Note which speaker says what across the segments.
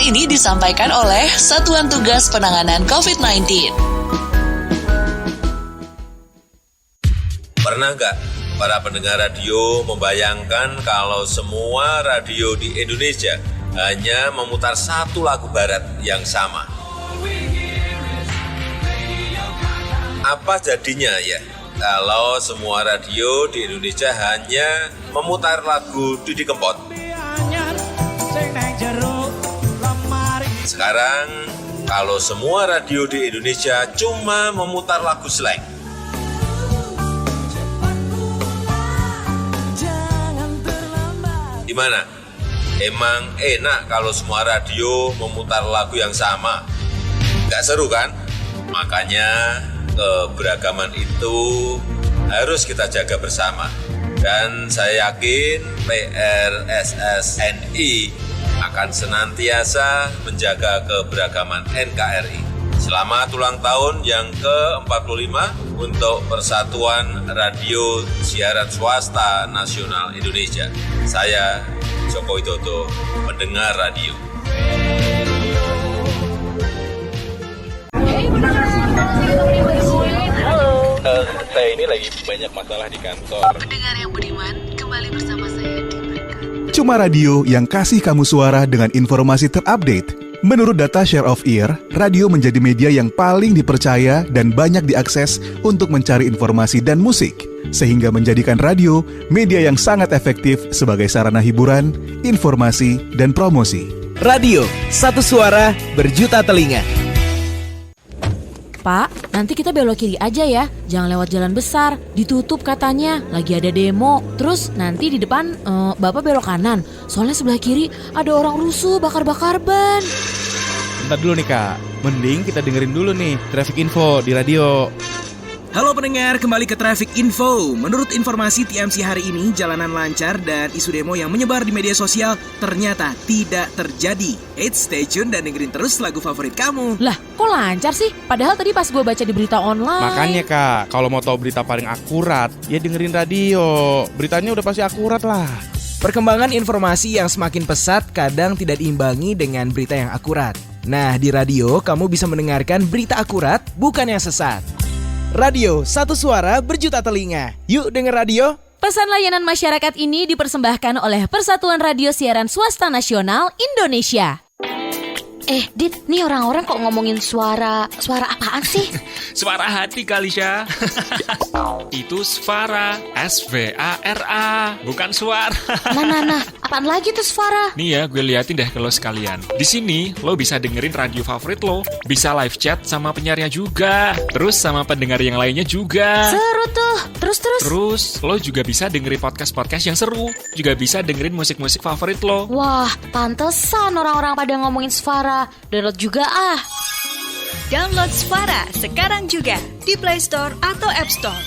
Speaker 1: ini disampaikan oleh Satuan Tugas Penanganan COVID-19.
Speaker 2: Pernah nggak para pendengar radio membayangkan kalau semua radio di Indonesia hanya memutar satu lagu barat yang sama? Apa jadinya ya kalau semua radio di Indonesia hanya memutar lagu Didi Kempot? Sekarang, kalau semua radio di Indonesia cuma memutar lagu slang. Gimana? Emang enak kalau semua radio memutar lagu yang sama? Nggak seru kan? Makanya keberagaman itu harus kita jaga bersama. Dan saya yakin PRSSNI akan senantiasa menjaga keberagaman NKRI. Selamat ulang tahun yang ke-45 untuk Persatuan Radio Siaran Swasta Nasional Indonesia. Saya Joko Widodo, pendengar radio.
Speaker 3: Saya ini lagi banyak masalah di kantor.
Speaker 1: Pendengar yang budiman, kembali bersama saya di Mereka.
Speaker 4: Cuma radio yang kasih kamu suara dengan informasi terupdate. Menurut data Share of Ear, radio menjadi media yang paling dipercaya dan banyak diakses untuk mencari informasi dan musik, sehingga menjadikan radio media yang sangat efektif sebagai sarana hiburan, informasi, dan promosi.
Speaker 5: Radio, satu suara, berjuta telinga.
Speaker 6: Pak, nanti kita belok kiri aja ya. Jangan lewat jalan besar. Ditutup katanya. Lagi ada demo. Terus nanti di depan Bapak belok kanan. Soalnya sebelah kiri ada orang rusuh bakar-bakar ban.
Speaker 3: Bentar dulu nih Kak. Mending kita dengerin dulu nih traffic info di radio.
Speaker 5: Halo pendengar, kembali ke Traffic Info. Menurut informasi TMC hari ini, jalanan lancar dan isu demo yang menyebar di media sosial ternyata tidak terjadi. Eits, stay tune dan dengerin terus lagu favorit kamu.
Speaker 6: Lah, kok lancar sih? Padahal tadi pas gue baca di berita online.
Speaker 3: Makanya Kak, kalau mau tahu berita paling akurat, ya dengerin radio. Beritanya udah pasti akurat lah.
Speaker 5: Perkembangan informasi yang semakin pesat kadang tidak diimbangi dengan berita yang akurat. Nah, di radio kamu bisa mendengarkan berita akurat, bukan yang sesat. Radio, satu suara, berjuta telinga. Yuk denger radio.
Speaker 6: Pesan layanan masyarakat ini dipersembahkan oleh Persatuan Radio Siaran Swasta Nasional Indonesia.
Speaker 7: Dit, nih orang-orang kok ngomongin suara apaan sih?
Speaker 8: Suara hati kali, Syah. Itu Svara, S-V-A-R-A, bukan suara.
Speaker 7: Nah, apaan lagi tuh suara?
Speaker 8: Nih ya, gue liatin deh ke lo sekalian. Di sini, lo bisa dengerin radio favorit lo, bisa live chat sama penyiarnya juga, terus sama pendengar yang lainnya juga.
Speaker 7: Seru tuh, terus.
Speaker 8: Terus, lo juga bisa dengerin podcast-podcast yang seru, juga bisa dengerin musik-musik favorit lo.
Speaker 7: Wah, pantesan orang-orang pada ngomongin suara. Download juga ah.
Speaker 9: Download Svara sekarang juga di Play Store atau App Store.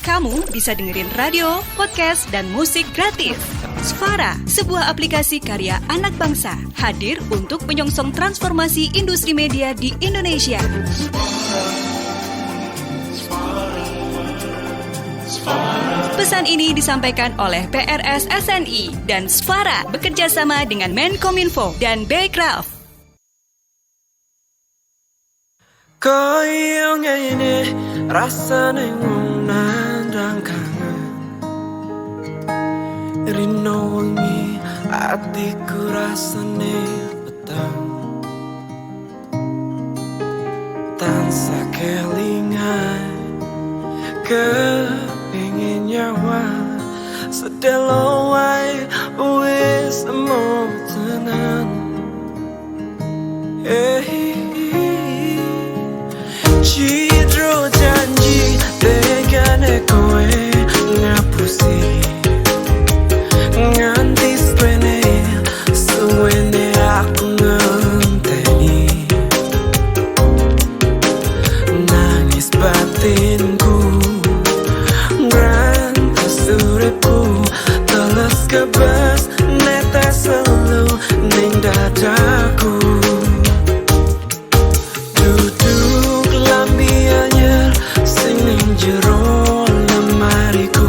Speaker 9: Kamu bisa dengerin radio, podcast, dan musik gratis. Svara, sebuah aplikasi karya anak bangsa, hadir untuk menyongsong transformasi industri media di Indonesia. Pesan ini disampaikan oleh PRSSNI dan Svara bekerjasama dengan Menkominfo dan Bekraf.
Speaker 10: Koyongnya ini rasanya ngundang kangen Rino wengi hatiku rasanya petang Tansa kelingan kepingin nyawa Sedelo wae wis mau tenan Cidro janji tegane kowe ngapusi nganti suwene aku ngenteni nangis batinku ngrantas uripku teles kebas netes selalu ning dadaku jero lemariku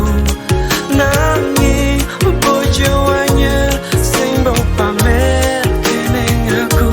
Speaker 10: nanging bojo anyar sing mbok pamer keneng aku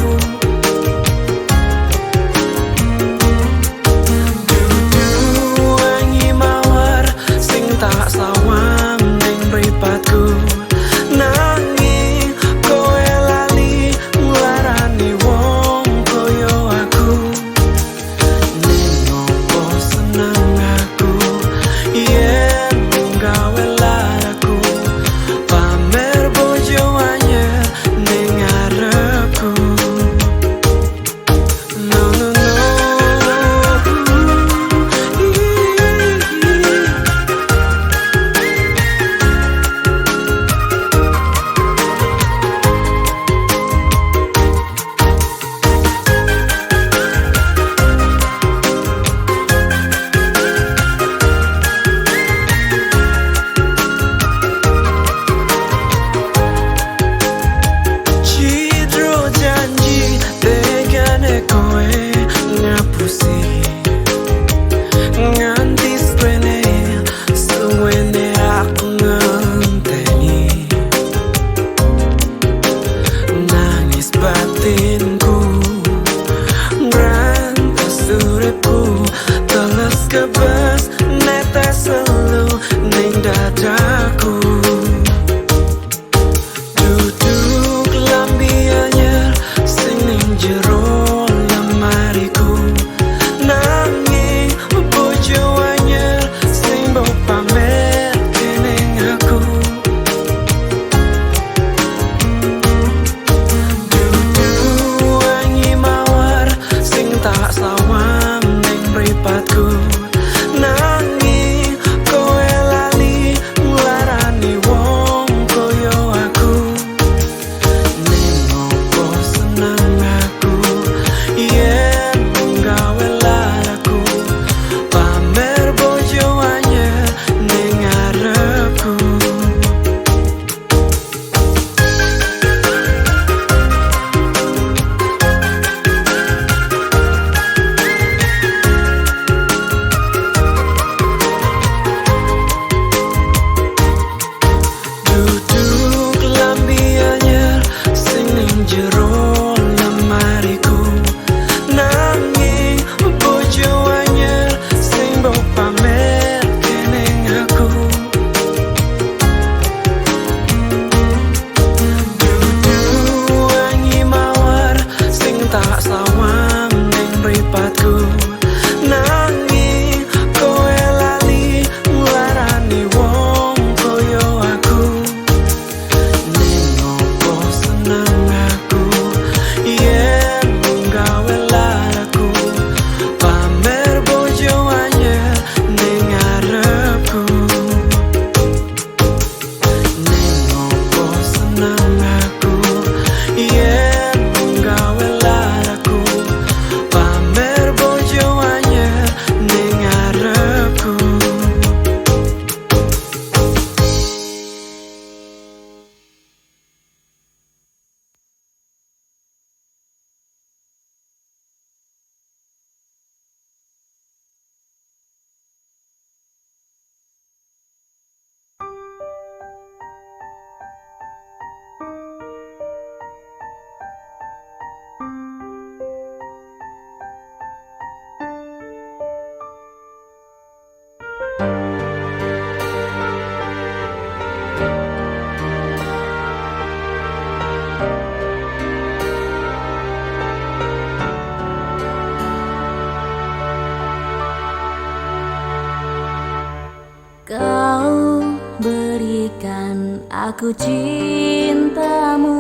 Speaker 11: Aku cintamu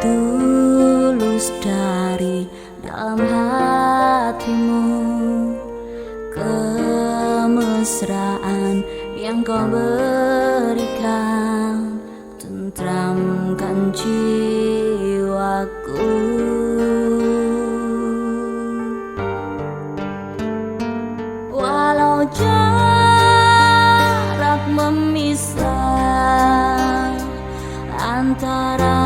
Speaker 11: tulus dari dalam hatimu, kemesraan yang kau berikan tentramkan jiwaku. Walau jarak memisah antara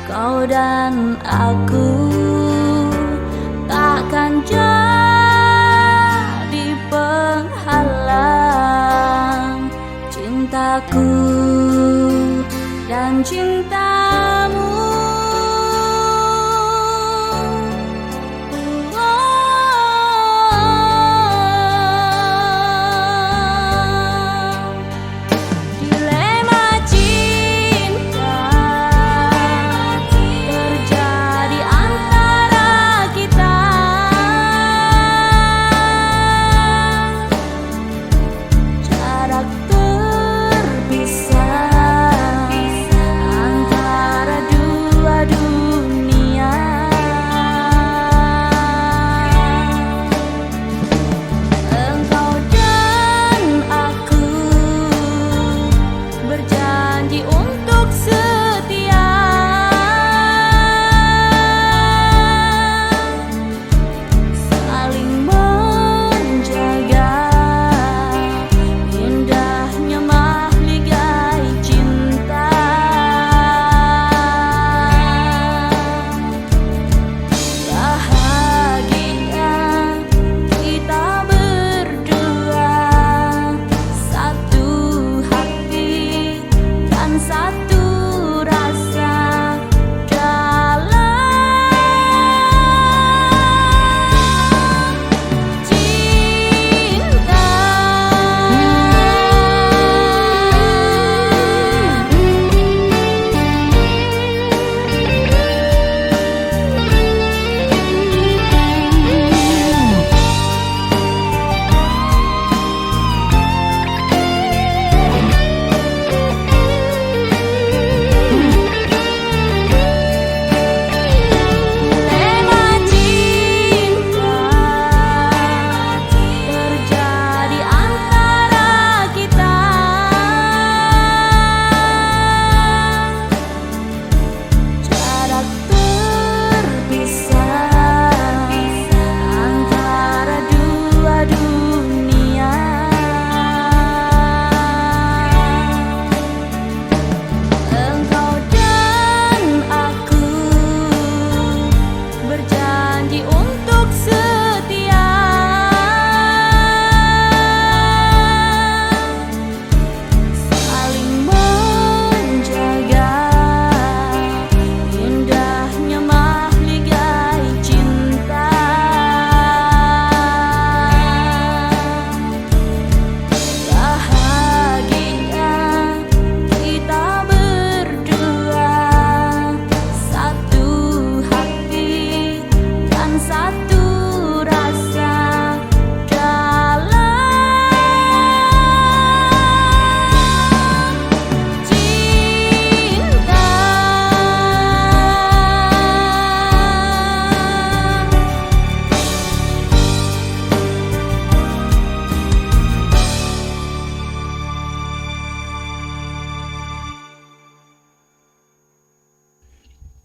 Speaker 11: kau dan aku, takkan jadi penghalang cintaku dan cintamu.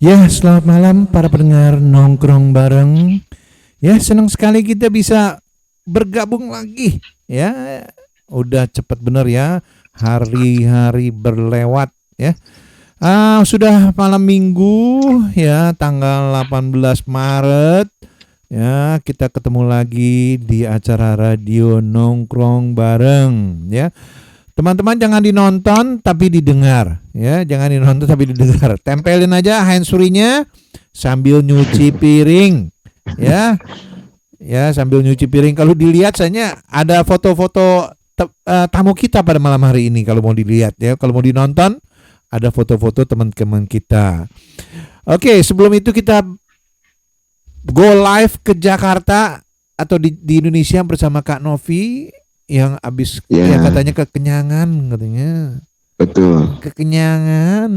Speaker 12: Ya, selamat malam para pendengar nongkrong bareng. Ya, senang sekali kita bisa bergabung lagi. Ya, udah cepet bener ya, hari-hari berlewat ya. Sudah malam minggu ya, tanggal 18 Maret. Ya, kita ketemu lagi di acara radio nongkrong bareng ya. Teman-teman jangan dinonton tapi didengar ya, jangan dinonton tapi didengar. Tempelin aja handsfree-nya sambil nyuci piring ya. Ya, sambil nyuci piring. Kalau dilihat saja ada foto-foto tamu kita pada malam hari ini kalau mau dilihat ya. Kalau mau dinonton ada foto-foto teman-teman kita. Oke, sebelum itu kita go live ke Jakarta atau di Indonesia bersama Kak Novi yang abis ya katanya kekenyangan katanya.
Speaker 13: Betul.
Speaker 12: Kekenyangan.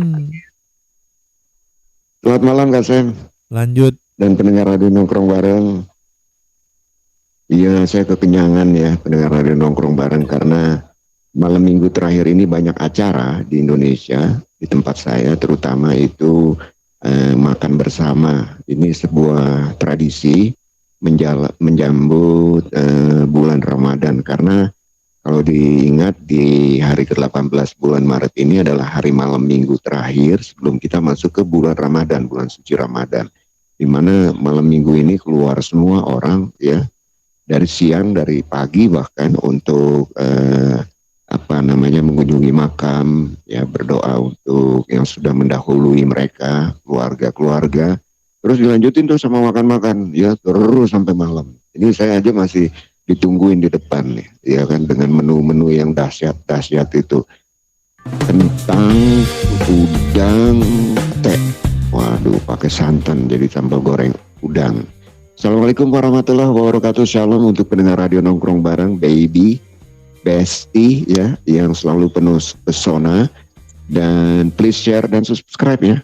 Speaker 13: Selamat malam Kak Sam.
Speaker 12: Lanjut.
Speaker 13: Dan pendengar radio nongkrong bareng. Iya, saya kekenyangan ya pendengar radio nongkrong bareng karena malam minggu terakhir ini banyak acara di Indonesia, di tempat saya terutama itu makan bersama. Ini sebuah tradisi menjambut bulan Ramadan, karena kalau diingat di hari ke-18 bulan Maret ini adalah hari malam minggu terakhir sebelum kita masuk ke bulan Ramadan, bulan suci Ramadan, di mana malam minggu ini keluar semua orang ya, dari siang, dari pagi bahkan untuk mengunjungi makam ya, berdoa untuk yang sudah mendahului mereka, keluarga, terus dilanjutin tuh sama makan-makan ya terus sampai malam. Ini saya aja masih ditungguin di depan nih ya kan, dengan menu-menu yang dahsyat itu, kentang, udang, teh, waduh pakai santan jadi sambal goreng udang. Assalamualaikum warahmatullahi wabarakatuh. Shalom untuk pendengar radio nongkrong bareng, baby, bestie ya, yang selalu penuh pesona, dan please share dan subscribe ya.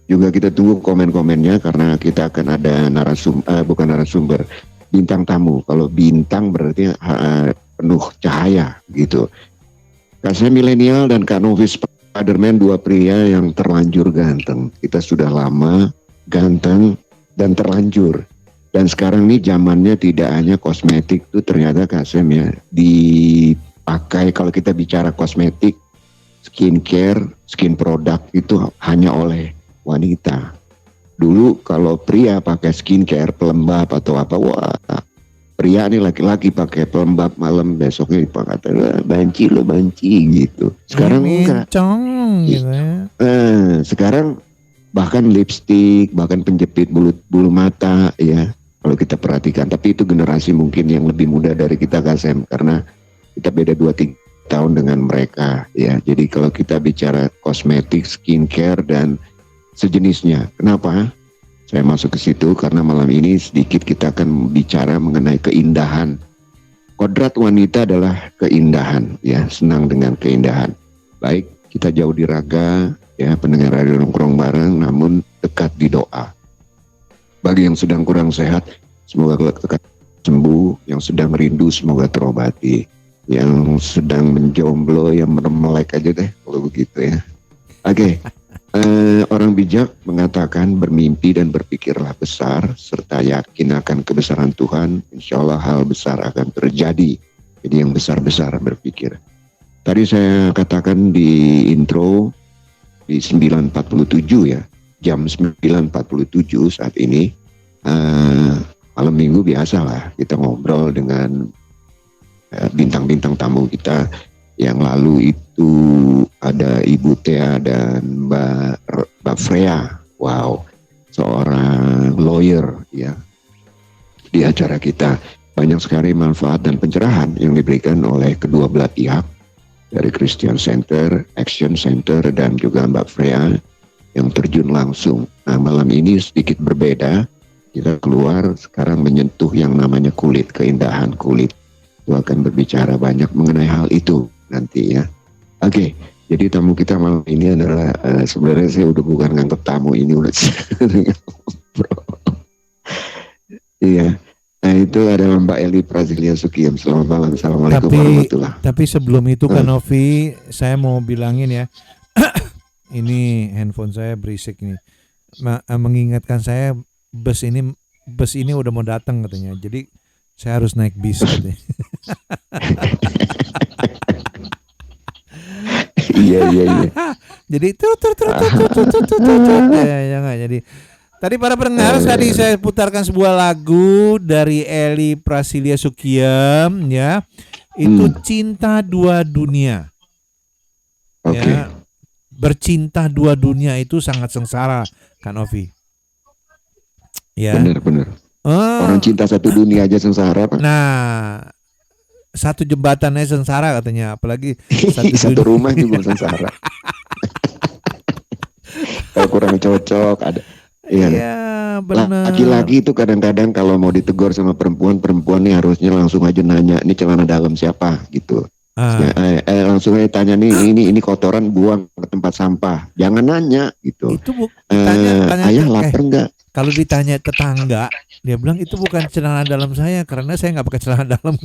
Speaker 13: Juga kita tunggu komen-komennya karena kita akan ada bukan narasumber, bintang tamu. Kalau bintang berarti penuh cahaya gitu. Kak saya milenial dan Kak Novi Spiderman, dua pria yang terlanjur ganteng. Kita sudah lama ganteng dan terlanjur. Dan sekarang nih zamannya tidak hanya kosmetik tuh ternyata Kak Sem ya, dipakai kalau kita bicara kosmetik, skincare, skin product itu hanya oleh wanita. Dulu kalau pria pakai skincare, pelembab atau apa, wah pria nih laki-laki pakai pelembab malam, besoknya dipakai banci gitu. Sekarang enggak.
Speaker 12: Gitu ya.
Speaker 13: Sekarang bahkan lipstick, bahkan penjepit bulu mata ya, kalau kita perhatikan. Tapi itu generasi mungkin yang lebih muda dari kita Kasem, karena kita beda 2-3 tahun dengan mereka ya. Jadi kalau kita bicara kosmetik, skincare dan sejenisnya, kenapa saya masuk ke situ? Karena malam ini sedikit kita akan bicara mengenai keindahan. Kodrat wanita adalah keindahan ya, senang dengan keindahan. Baik kita jauh di raga ya, pendengar radio nongkrong bareng, namun dekat di doa. Bagi yang sedang kurang sehat, semoga lekas sembuh. Yang sedang rindu, semoga terobati. Yang sedang menjomblo, yang melek aja deh kalau begitu ya. Oke. Orang bijak mengatakan bermimpi dan berpikirlah besar, serta yakin akan kebesaran Tuhan. Insya Allah hal besar akan terjadi. Jadi yang besar-besar berpikir. Tadi saya katakan di intro, di 9.47 ya, jam 9.47 saat ini, malam minggu biasa lah kita ngobrol dengan bintang-bintang tamu kita. Yang lalu itu ada Ibu Thea dan Mbak Freya, wow, seorang lawyer ya. Di acara kita banyak sekali manfaat dan pencerahan yang diberikan oleh kedua belah pihak, dari Christian Center, Action Center, dan juga Mbak Freya yang terjun langsung. Nah malam ini sedikit berbeda, kita keluar sekarang menyentuh yang namanya kulit, keindahan kulit. Itu akan berbicara banyak mengenai hal itu nanti ya. Oke, jadi tamu kita malam ini adalah sebenarnya saya udah bukan nganggap tamu, ini udah iya. Nah itu adalah Mbak Eli Prazilia Sukiem. Selamat malam, assalamualaikum warahmatullahi.
Speaker 12: Tapi sebelum itu Kak Novi, saya mau bilangin ya, ini handphone saya berisik nih, mengingatkan saya bus ini udah mau datang katanya. Jadi saya harus naik bis katanya.
Speaker 13: Iya.
Speaker 12: Jadi jadi tadi para pendengar tadi saya putarkan sebuah lagu dari Eli Prazilia Sukiem ya. Itu Cinta Dua Dunia. Ya. Bercinta dua dunia itu sangat sengsara kan Ovi. Ya.
Speaker 13: Benar. Orang cinta satu dunia aja sengsara Pak.
Speaker 12: Nah, satu jembatannya sengsara katanya, apalagi
Speaker 13: satu rumah juga sengsara. Kalau kurang cocok ada.
Speaker 12: Iya, benar.
Speaker 13: Laki-laki itu kadang-kadang kalau mau ditegur sama perempuan nih harusnya langsung aja nanya, ini celana dalam siapa gitu. Langsung aja tanya nih, ini kotoran buang ke tempat sampah. Jangan nanya gitu.
Speaker 12: Itu
Speaker 13: ayah lapar nggak?
Speaker 12: Kalau ditanya tetangga, dia bilang itu bukan celana dalam saya karena saya nggak pakai celana dalam.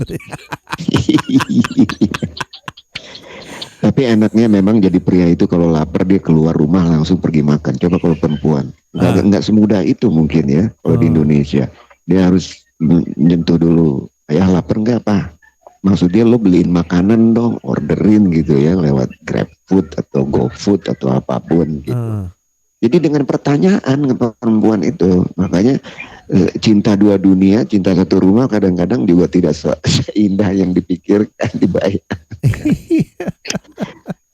Speaker 13: Tapi enaknya memang jadi pria itu kalau lapar dia keluar rumah langsung pergi makan. Coba kalau perempuan nggak semudah itu mungkin ya. Kalau di Indonesia dia harus menyentuh dulu. Ayah lapar nggak Pak? Maksudnya lo beliin makanan dong, orderin gitu ya lewat GrabFood atau GoFood atau apapun gitu. Jadi dengan pertanyaan ke perempuan itu, makanya cinta dua dunia, cinta satu rumah kadang-kadang juga tidak seindah yang dipikirkan, dibayangkan.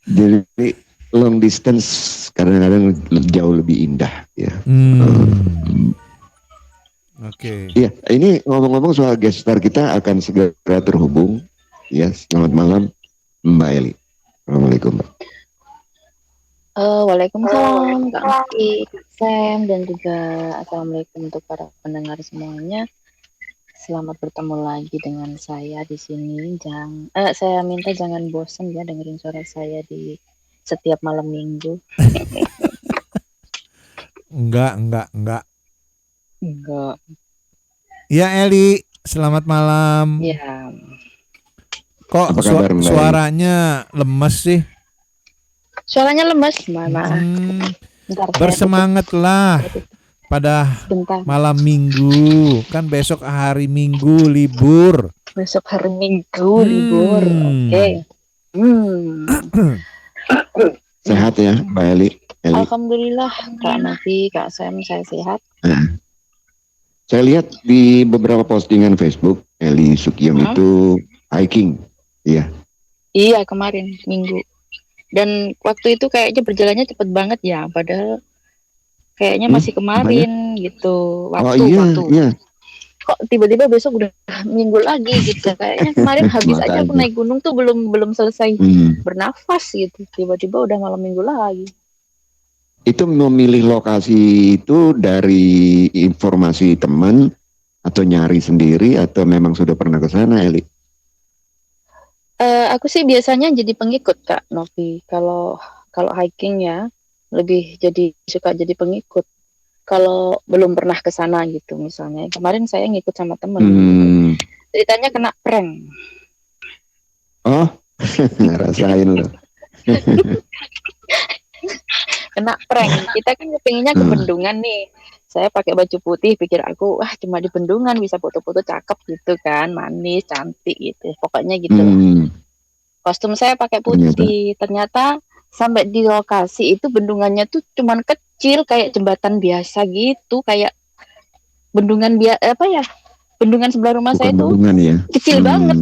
Speaker 13: Jadi long distance kadang-kadang jauh lebih indah ya.
Speaker 12: Oke.
Speaker 13: Iya, ini ngomong-ngomong soal guest star kita akan segera terhubung. Ya, selamat malam Mbak Eli. Assalamualaikum Mbak.
Speaker 14: Waalaikumsalam Kak Maki, Kak Sam, dan juga assalamualaikum untuk para pendengar semuanya. Selamat bertemu lagi dengan saya di sini. Saya minta jangan bosan ya dengerin suara saya di setiap malam minggu.
Speaker 12: Enggak.
Speaker 14: Enggak.
Speaker 12: Ya Eli, selamat malam.
Speaker 14: Ya.
Speaker 12: Kok suaranya lemes sih?
Speaker 14: Suaranya lemes, Mama.
Speaker 12: Bersemangatlah pada malam minggu. Kan besok hari Minggu libur.
Speaker 14: Besok hari Minggu libur. Oke.
Speaker 13: Sehat ya Mbak Eli?
Speaker 14: Alhamdulillah Kak Nafi, Kak Sam, saya sehat.
Speaker 13: Saya lihat di beberapa postingan Facebook Eli Sukyom itu hiking, iya.
Speaker 14: Iya kemarin Minggu. Dan waktu itu kayaknya berjalannya cepet banget ya, padahal kayaknya masih kemarin gitu. Waktu.
Speaker 13: Iya.
Speaker 14: Kok tiba-tiba besok udah Minggu lagi gitu. Kayaknya kemarin habis aja aku naik gunung tuh belum selesai bernafas gitu. Tiba-tiba udah malam Minggu lagi.
Speaker 13: Itu memilih lokasi itu dari informasi teman atau nyari sendiri atau memang sudah pernah ke sana, Eli?
Speaker 14: Aku sih biasanya jadi pengikut Kak Novi. Kalau hiking ya lebih suka jadi pengikut. Kalau belum pernah ke sana gitu misalnya. Kemarin saya ngikut sama temen. Ceritanya kena prank.
Speaker 13: Oh, rasain loh.
Speaker 14: Kena prank. Kita kan kepinginnya ke bendungan nih. Saya pakai baju putih, pikir aku cuma di bendungan bisa foto-foto cakep gitu kan, manis, cantik gitu. Pokoknya gitu lah. Kostum saya pakai putih. Ternyata sampai di lokasi itu bendungannya tuh cuman kecil kayak jembatan biasa gitu, kayak bendungan bendungan sebelah rumah saya tuh kecil banget.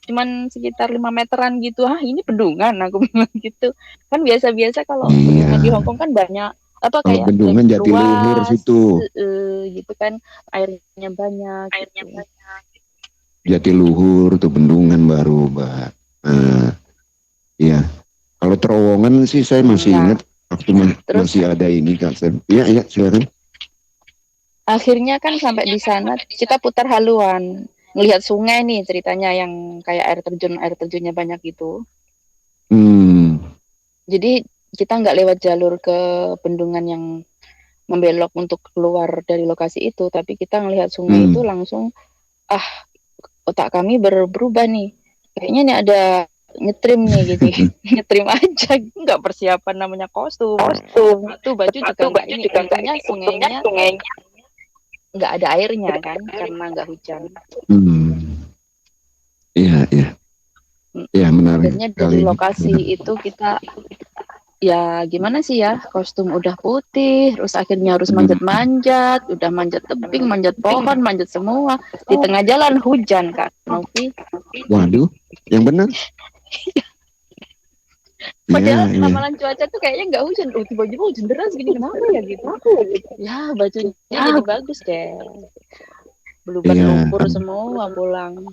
Speaker 14: Cuman sekitar 5 meteran gitu. Ini bendungan aku bilang gitu. Kan biasa-biasa kalau bendungan di Hongkong kan banyak kayak
Speaker 13: bendungan Jatiluhur situ.
Speaker 14: Gitu kan airnya banyak.
Speaker 13: Jatiluhur tuh bendungan baru, Mbak. Iya. Kalau terowongan sih saya masih ingat waktu masih ada ini Kak Sam. Iya, silakan.
Speaker 14: Akhirnya kan sampai di sana kita putar haluan, ngelihat sungai nih ceritanya yang kayak air terjunnya banyak gitu. Jadi kita nggak lewat jalur ke bendungan yang membelok untuk keluar dari lokasi itu, tapi kita ngelihat sungai itu langsung otak kami berubah nih. Kayaknya nih ada nyetrim nih gitu. Nyetrim aja, nggak persiapan namanya kostum. Itu baju juga nggak ini, intinya sungainya nggak ada airnya kan karena nggak hujan.
Speaker 13: Iya menarik.
Speaker 14: Akhirnya dari lokasi itu kita ya gimana sih ya, kostum udah putih, terus akhirnya harus manjat-manjat, udah manjat tebing, manjat pohon, manjat semua. Di tengah jalan hujan Kak Novi.
Speaker 13: Waduh, yang benar.
Speaker 14: Padahal ramalan cuaca tuh kayaknya nggak hujan. Tiba-tiba hujan deras gini, kenapa ya gitu. Ya bajunya jadi bagus deh. Beluban lumpur semua pulang.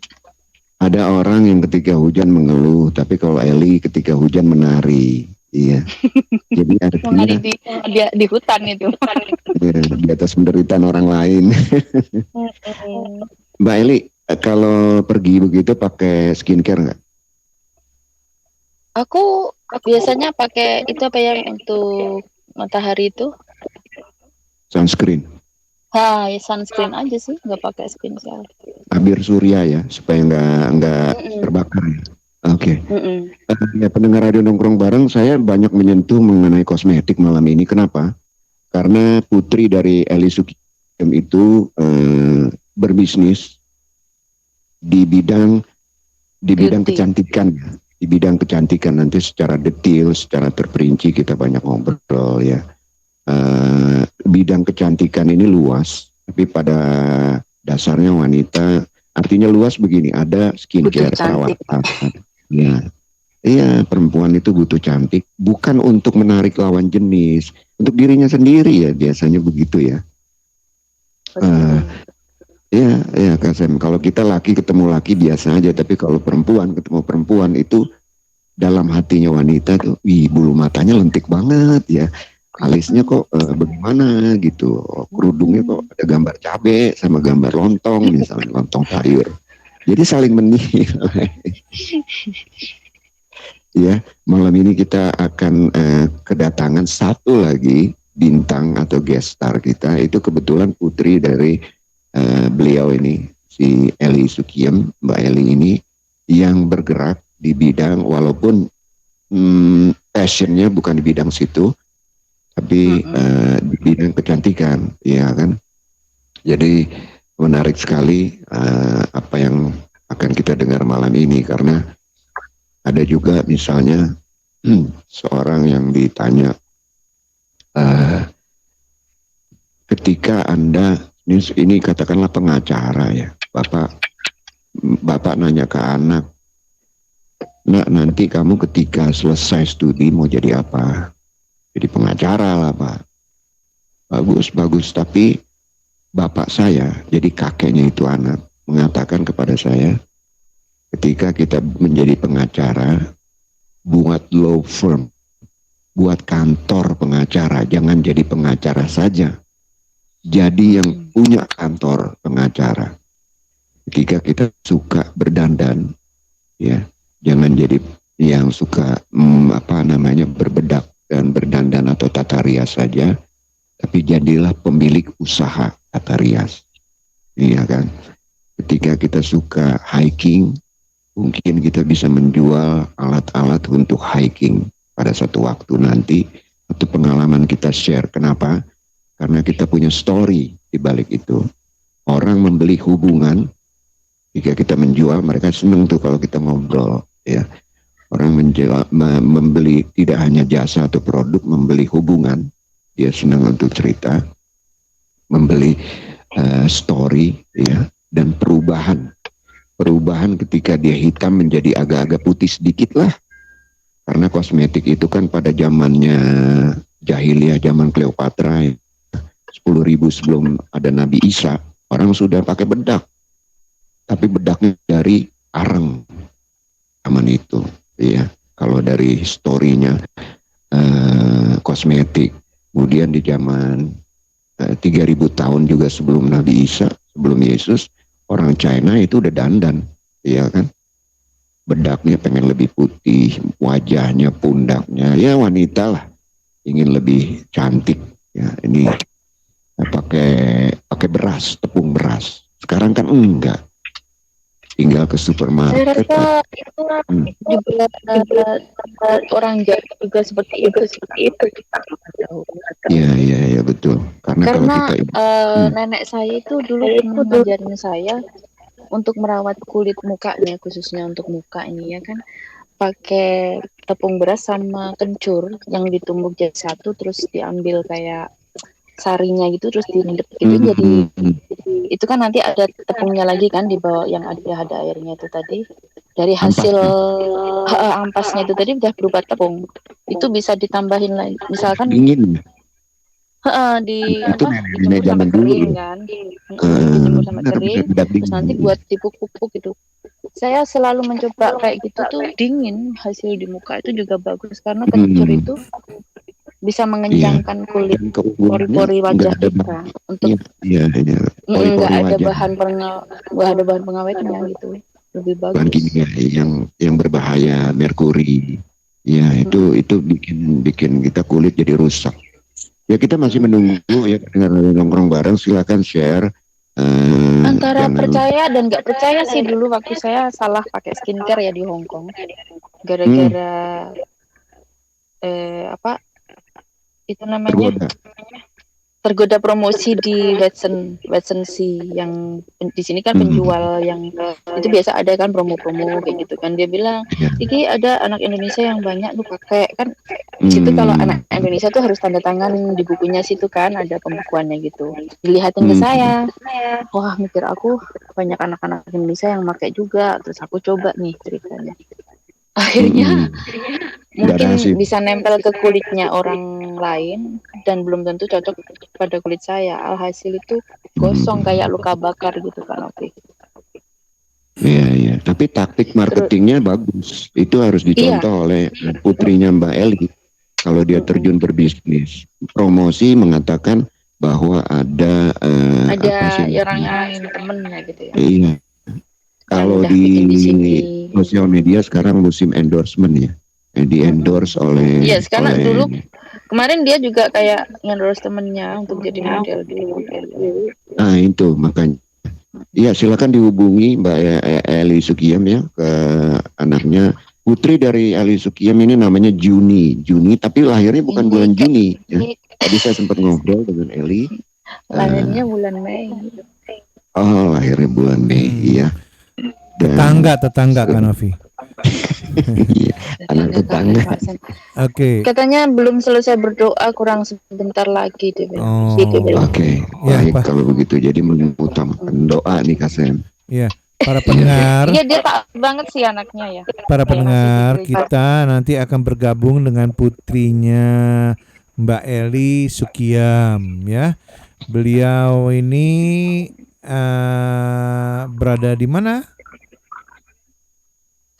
Speaker 13: Ada orang yang ketika hujan mengeluh, tapi kalau Eli ketika hujan menari. Iya. Jadi artinya
Speaker 14: di hutan itu.
Speaker 13: Di atas penderitaan orang lain. Mbak Eli, kalau pergi begitu pakai skincare nggak?
Speaker 14: Aku biasanya pakai itu apa yang untuk matahari itu?
Speaker 13: Sunscreen.
Speaker 14: Ya sunscreen aja sih, nggak pakai skincare.
Speaker 13: Tabir surya ya, supaya nggak terbakar ya. Oke. Ya, pendengar radio nongkrong bareng, saya banyak menyentuh mengenai kosmetik malam ini. Kenapa? Karena putri dari Eli Sukiem itu berbisnis di bidang kecantikan ya. Di bidang kecantikan, nanti secara detail, secara terperinci kita banyak ngobrol ya. Bidang kecantikan ini luas, tapi pada dasarnya wanita, artinya luas begini, ada skincare, perawatan. Ya, iya, perempuan itu butuh cantik, bukan untuk menarik lawan jenis, untuk dirinya sendiri ya, biasanya begitu ya. Ya Kak Sam, kalau kita laki ketemu laki biasa aja, tapi kalau perempuan ketemu perempuan itu dalam hatinya wanita tuh, bulu matanya lentik banget ya. Alisnya kok bagaimana gitu, kerudungnya kok ada gambar cabe sama gambar lontong, misalnya lontong sayur. Jadi saling menilai. Ya, malam ini kita akan kedatangan satu lagi bintang atau guest star kita. Itu kebetulan putri dari beliau ini, si Eli Sukiem, Mbak Eli ini, yang bergerak di bidang, walaupun passionnya bukan di bidang situ, tapi di bidang kecantikan, ya kan. Jadi menarik sekali apa yang akan kita dengar malam ini, karena ada juga misalnya seorang yang ditanya, ketika Anda ini katakanlah pengacara ya, bapak nanya ke anak, "Nak, nanti kamu ketika selesai studi mau jadi apa?" Jadi pengacara lah Pak. Bagus, tapi bapak saya, jadi kakeknya itu anak, mengatakan kepada saya, ketika kita menjadi pengacara, buat law firm, buat kantor pengacara, jangan jadi pengacara saja, jadi yang punya kantor pengacara. Ketika kita suka berdandan, ya, jangan jadi yang suka berbedak dan berdandan atau tata rias saja, tapi jadilah pemilik usaha tata rias. Iya kan? Ketika kita suka hiking, mungkin kita bisa menjual alat-alat untuk hiking pada suatu waktu nanti, atau pengalaman kita share. Kenapa? Karena kita punya story di balik itu. Orang membeli hubungan, jika kita menjual, mereka senang tuh kalau kita ngobrol, ya. Orang membeli tidak hanya jasa atau produk, membeli hubungan, dia senang untuk cerita, membeli story, ya, dan perubahan ketika dia hitam menjadi agak-agak putih sedikit lah, karena kosmetik itu kan pada zamannya jahiliyah, zaman Cleopatra, 10.000 sebelum ada Nabi Isa, orang sudah pakai bedak, tapi bedaknya dari areng zaman itu. Iya, kalau dari historinya kosmetik. Kemudian di zaman 3.000 tahun juga sebelum Nabi Isa, sebelum Yesus, orang China itu udah dandan, iya kan? Bedaknya pengen lebih putih, wajahnya, pundaknya, ya wanita lah, ingin lebih cantik. Ya, ini pakai beras, tepung beras. Sekarang kan enggak. Tinggal ke supermarket.
Speaker 14: Saya rasa itu juga orang Jawa juga seperti itu.
Speaker 13: Iya betul. Karena kalau kita
Speaker 14: nenek saya itu dulu pernah ngajarin saya untuk merawat kulit mukanya, khususnya untuk muka ini ya kan, pakai tepung beras sama kencur yang ditumbuk jadi satu, terus diambil kayak sarinya gitu, terus direndam gitu, jadi itu kan nanti ada tepungnya lagi kan di bawah, yang ada airnya itu tadi, dari hasil ampasnya itu tadi udah berubah tepung, itu bisa ditambahin lagi, misalkan
Speaker 13: dingin.
Speaker 14: Dijemur sampai kering kan, dijemur sampai kering, terus nanti buat dipupuk gitu. Saya selalu mencoba kayak gitu tuh, dingin, hasil di muka itu juga bagus karena kencur itu bisa mengencangkan kulit, pori-pori wajah kita, untuk nggak ada bahan pengawetnya gitu, lebih bagus.
Speaker 13: Bahan kimia yang berbahaya, merkuri, Ya itu bikin kita kulit jadi rusak. Ya kita masih menunggu ya dengan nongkrong bareng, silakan share.
Speaker 14: Antara
Speaker 13: Jangan
Speaker 14: percaya dan nggak percaya sih dulu waktu saya salah pakai skincare ya di Hong Kong. Gara-gara apa itu namanya? Tergoda promosi di Watson Sea yang di sini kan penjual yang itu biasa ada kan promo-promo kayak gitu kan. Dia bilang, "Iki ada anak Indonesia yang banyak lu pakai." Kan situ kalau anak Indonesia tuh harus tanda tangan di bukunya situ kan ada pembukuannya gitu. Dilihatin ke saya. Wah, mikir aku banyak anak-anak Indonesia yang pakai juga. Terus aku coba nih ceritanya. Akhirnya mungkin bisa nempel ke kulitnya orang lain dan belum tentu cocok pada kulit saya. Alhasil itu gosong kayak luka bakar gitu kan. Oke.
Speaker 13: Iya. Tapi taktik marketingnya bagus. Itu harus dicontoh oleh putrinya Mbak Eli. Kalau dia terjun berbisnis, promosi mengatakan bahwa ada
Speaker 14: orang lain temennya gitu ya.
Speaker 13: Iya. Kalau di sosial media sekarang musim endorsement ya, di endorse oleh.
Speaker 14: Iya, sekarang dulu kemarin dia juga kayak endorse temennya untuk jadi model dulu.
Speaker 13: Nah itu makanya. Iya silakan dihubungi Mbak Eli Sukiyam ya ke anaknya. Putri dari Eli Sukiyam ini namanya Juni, tapi lahirnya bukan bulan Juni. Ya. Tadi saya sempat ngobrol dengan Eli.
Speaker 14: Lahirnya bulan Mei.
Speaker 13: Oh, lahirnya bulan Mei, iya.
Speaker 12: Tetangga Kak Novi.
Speaker 13: Iya, anak tetangga.
Speaker 12: Oke.
Speaker 14: Katanya belum selesai berdoa, kurang sebentar lagi deh.
Speaker 13: Oke. Baik kalau begitu. Jadi mengutamakan doa nih Kak Sam.
Speaker 12: Iya. Para pendengar.
Speaker 14: Iya dia tak banget sih anaknya ya.
Speaker 12: Para pendengar, kita nanti akan bergabung dengan putrinya Mbak Eli Sukiyam ya. Beliau ini berada di mana?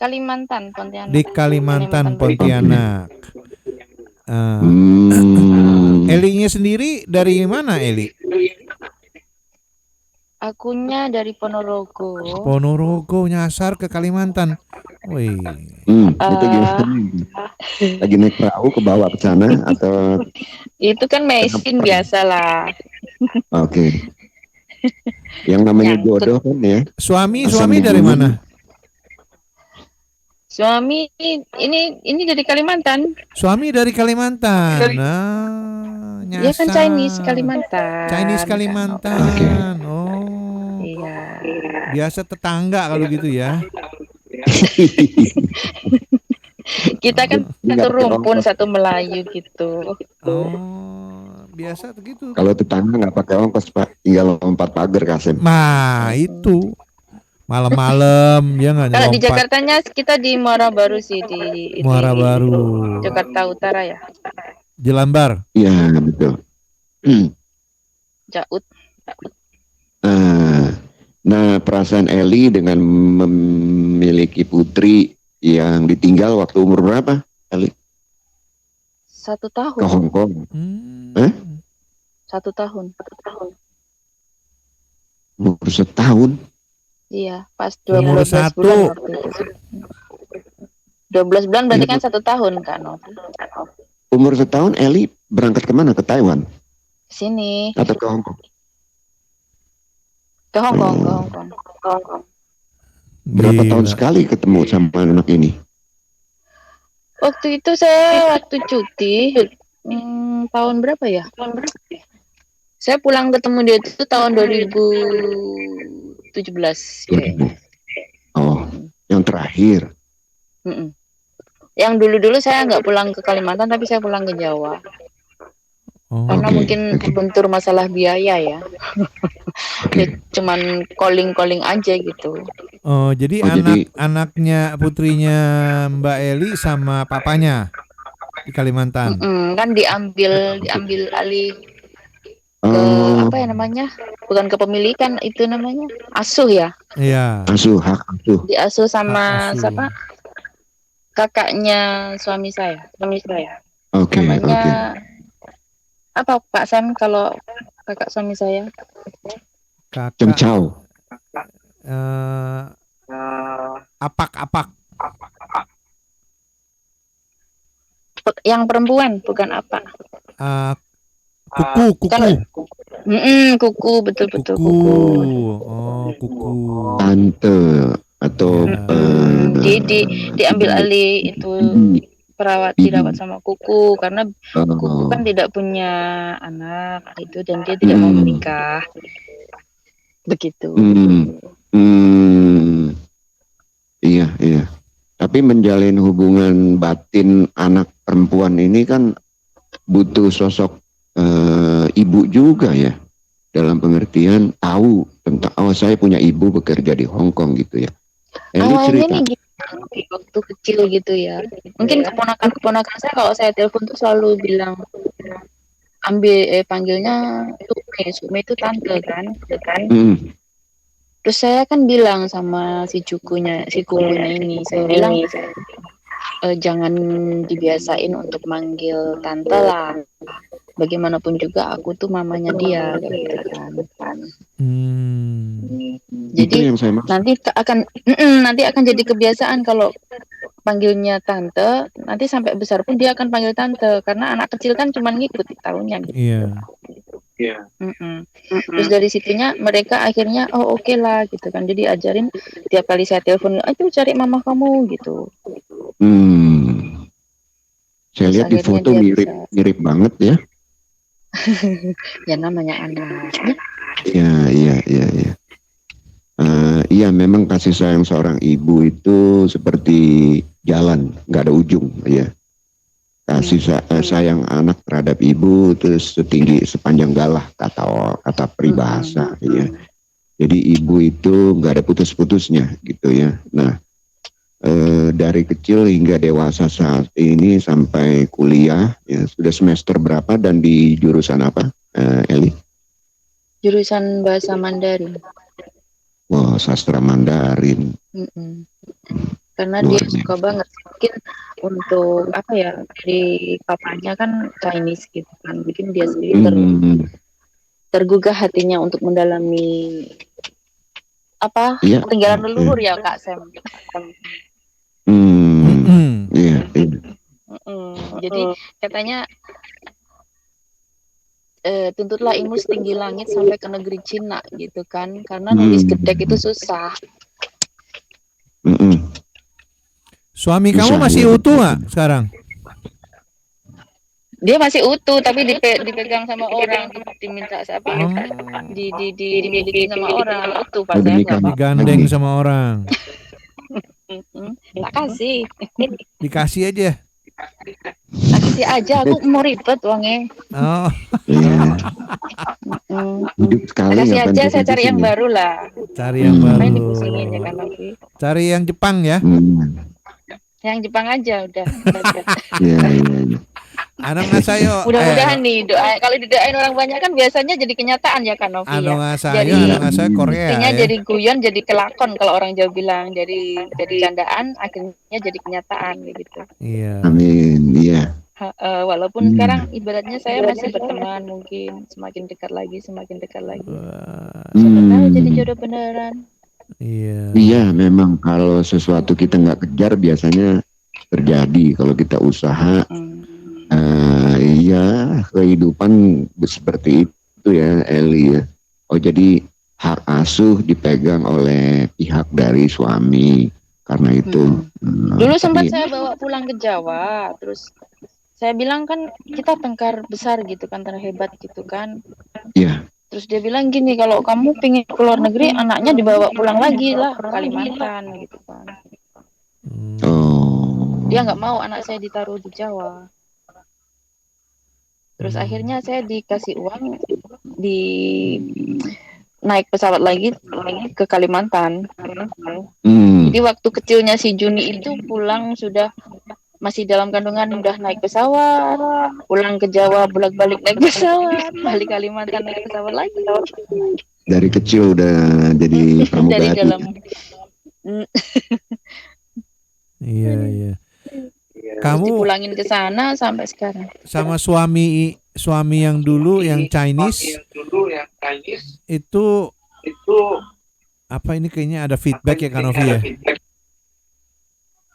Speaker 14: Kalimantan, Pontianak.
Speaker 12: Di Kalimantan, Pontianak. Elinya sendiri dari mana, Eli?
Speaker 14: Akunya dari Ponorogo.
Speaker 12: Ponorogo nyasar ke Kalimantan. Wih.
Speaker 13: Itu gimana? Lagi naik perahu ke bawah ke sana atau?
Speaker 14: Itu kan mesin biasa lah.
Speaker 13: Oke. Yang namanya jodoh kan ya.
Speaker 12: Suami dari mana?
Speaker 14: Suami ini dari Kalimantan.
Speaker 12: Suami dari Kalimantan. Nyasar.
Speaker 14: Dia kan Chinese Kalimantan.
Speaker 12: Oh.
Speaker 14: Iya.
Speaker 12: Biasa tetangga kalau gitu ya.
Speaker 14: Kita kan satu rumpun, satu Melayu gitu.
Speaker 12: Oh, biasa begitu.
Speaker 13: Kalau tetangga nggak pakai ongkos Pak, tinggal lompat pagar Kasem.
Speaker 12: Nah itu malam-malam ya nggak.
Speaker 14: Kalau di Jakartanya kita di Muara Baru sih di
Speaker 12: Muara Baru.
Speaker 14: Jakarta Utara ya.
Speaker 12: Jelambar.
Speaker 13: Iya betul.
Speaker 14: Jaut.
Speaker 13: Nah perasaan Eli dengan memiliki putri yang ditinggal waktu umur berapa, Eli?
Speaker 14: 1 tahun.
Speaker 13: Ke Hong Kong.
Speaker 14: 1 tahun.
Speaker 13: Umur 1 tahun.
Speaker 14: Iya, pas 12 bulan waktu itu. 12 bulan berarti kan 1 tahun kan?
Speaker 13: Umur 1 tahun Eli berangkat kemana? Ke Taiwan?
Speaker 14: Sini.
Speaker 13: Atau ke Hong Kong?
Speaker 14: Ke Hong Kong.
Speaker 13: Berapa tahun sekali ketemu sama anak ini?
Speaker 14: Waktu itu saya cuti tahun berapa ya? Saya pulang ketemu dia itu tahun 2017 kayaknya.
Speaker 13: Oh, yang terakhir.
Speaker 14: Yang dulu-dulu saya nggak pulang ke Kalimantan tapi saya pulang ke Jawa. Karena mungkin bentur masalah biaya ya. Cuman calling aja gitu.
Speaker 12: Oh, jadi anaknya putrinya Mbak Eli sama papanya di Kalimantan.
Speaker 14: Kan diambil alih ke apa ya namanya? Bukan kepemilikan itu namanya asuh ya.
Speaker 12: Iya.
Speaker 13: Hak asuh.
Speaker 14: Diasuh sama siapa? Kakaknya suami saya.
Speaker 13: Oke.
Speaker 14: Namanya apa Pak Sam kalau kakak suami saya?
Speaker 13: Cemcau.
Speaker 12: Apak.
Speaker 14: Yang perempuan bukan apa?
Speaker 12: Kuku.
Speaker 14: Kuku, betul-betul kuku.
Speaker 12: Oh, kuku.
Speaker 13: Tante atau
Speaker 14: diambil alih itu dirawat sama kuku karena kuku kan tidak punya anak itu dan dia tidak mau menikah. Begitu.
Speaker 13: Iya. Tapi menjalin hubungan batin anak perempuan ini kan butuh sosok ibu juga ya, dalam pengertian tahu tentang saya punya ibu bekerja di Hong Kong gitu ya.
Speaker 14: Awalnya nih gitu, waktu kecil gitu ya. Mungkin keponakan saya kalau saya telepon tuh selalu bilang panggilnya Sume itu tante kan. Terus saya kan bilang sama si kukunya ini, saya bilang jangan dibiasain untuk manggil tante lah. Bagaimanapun juga aku tuh mamanya dia gitu kan. Jadi nanti akan jadi kebiasaan kalau panggilnya tante, nanti sampai besar pun dia akan panggil tante karena anak kecil kan cuma ngikut tahunya gitu.
Speaker 12: Iya.
Speaker 14: Terus dari situnya mereka akhirnya oke lah gitu kan. Jadi ajarin tiap kali saya telepon, itu cari mama kamu gitu.
Speaker 13: Saya lihat di foto mirip banget ya.
Speaker 14: Ya namanya anak.
Speaker 13: Iya. Iya memang kasih sayang seorang ibu itu seperti jalan, nggak ada ujung ya. Kasih sayang anak terhadap ibu terus sepanjang galah kata peribahasa ya. Jadi ibu itu nggak ada putus-putusnya gitu ya. Nah dari kecil hingga dewasa saat ini sampai kuliah ya, sudah semester berapa dan di jurusan apa, Eli?
Speaker 14: Jurusan bahasa Mandarin.
Speaker 13: Wah, sastra Mandarin.
Speaker 14: Karena dia suka banget, mungkin untuk apa ya, dari papanya kan Chinese gitu kan, bikin dia sendiri tergugah hatinya untuk mendalami peninggalan leluhur ya Kak Sam. Jadi katanya tuntutlah ilmu setinggi langit sampai ke negeri Cina gitu kan, karena nulis gedek itu susah.
Speaker 12: Suami kamu masih utuh nggak sekarang?
Speaker 14: Dia masih utuh tapi dipegang sama orang, diminta dimiliki sama orang, utuh pas saya
Speaker 12: digandeng sama orang.
Speaker 14: Tak kasih.
Speaker 12: Dikasih aja.
Speaker 14: Kasih aja, aku mau ribet uangnya.
Speaker 13: Hidup sekali.
Speaker 14: Kasih aja, saya cari yang baru lah.
Speaker 12: Cari yang baru.
Speaker 14: Ya kan,
Speaker 12: cari yang Jepang ya.
Speaker 14: Yang Jepang aja udah.
Speaker 13: Iya.
Speaker 12: Annyeonghaseyo.
Speaker 14: Mudah-mudahan nih doa, kalau didoain orang banyak kan biasanya jadi kenyataan ya kan Novi.
Speaker 12: Annyeonghaseyo Korea.
Speaker 14: Artinya jadi guyon, jadi kelakon kalau orang Jawa bilang, jadi candaan akhirnya jadi kenyataan gitu.
Speaker 12: Iya.
Speaker 13: Amin. Iya.
Speaker 14: Walaupun sekarang ibaratnya saya masih berteman, mungkin semakin dekat lagi. Siapa tahu jadi jodoh beneran.
Speaker 13: Iya, memang kalau sesuatu kita nggak kejar biasanya terjadi. Kalau kita usaha, kehidupan seperti itu ya, Eli ya. Jadi hak asuh dipegang oleh pihak dari suami. Karena itu.
Speaker 14: Dulu sempat saya bawa pulang ke Jawa, terus saya bilang kan kita tengkar besar gitu kan, terhebat gitu kan.
Speaker 13: Iya.
Speaker 14: Terus dia bilang gini, kalau kamu pengen keluar negeri, anaknya dibawa pulang lagi lah ke Kalimantan gitu kan. Dia nggak mau anak saya ditaruh di Jawa. Terus akhirnya saya dikasih uang, naik pesawat lagi ke Kalimantan. Jadi waktu kecilnya si Juni itu pulang sudah masih dalam kandungan, udah naik pesawat, pulang ke Jawa bolak-balik naik pesawat, balik Kalimantan naik pesawat lagi.
Speaker 13: Dari kecil udah jadi pramugari.
Speaker 14: Dari dalam.
Speaker 12: Iya. Kamu
Speaker 14: dipulangin ke sana sampai sekarang.
Speaker 12: Sama suami yang dulu yang Chinese. Itu apa ini kayaknya ada feedback ya Kak Novi ya?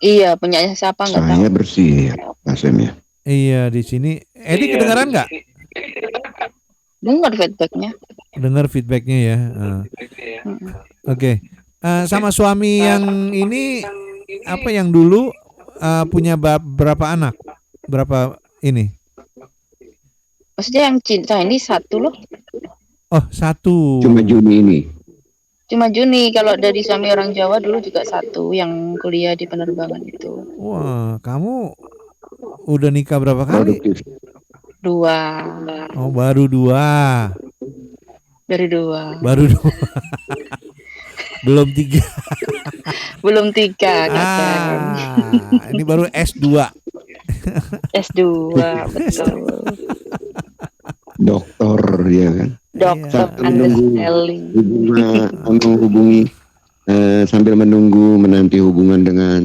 Speaker 14: Iya, punyanya siapa nggak tahu.
Speaker 13: Saya bersih ya, Pak Sam ya.
Speaker 12: Iya di sini. Edi kedengaran nggak?
Speaker 14: Dengar feedbacknya.
Speaker 12: Dengar feedbacknya ya. Oke. Sama suami yang ini apa yang dulu punya berapa anak? Berapa ini?
Speaker 14: Maksudnya yang cinta ini satu loh.
Speaker 12: Oh, satu.
Speaker 13: Cuma Juni ini.
Speaker 14: Cuma Juni. Kalau dari suami orang Jawa dulu juga satu yang kuliah di penerbangan itu.
Speaker 12: Wah, kamu udah nikah berapa kali?
Speaker 14: Dua.
Speaker 12: Oh, baru dua.
Speaker 14: Dari dua.
Speaker 12: Baru dua. Belum tiga.
Speaker 14: Belum tiga kadang.
Speaker 12: Ini baru S2.
Speaker 14: S2 betul.
Speaker 13: Dokter ya kan.
Speaker 14: Dokter
Speaker 13: menunggu sambil menanti hubungan dengan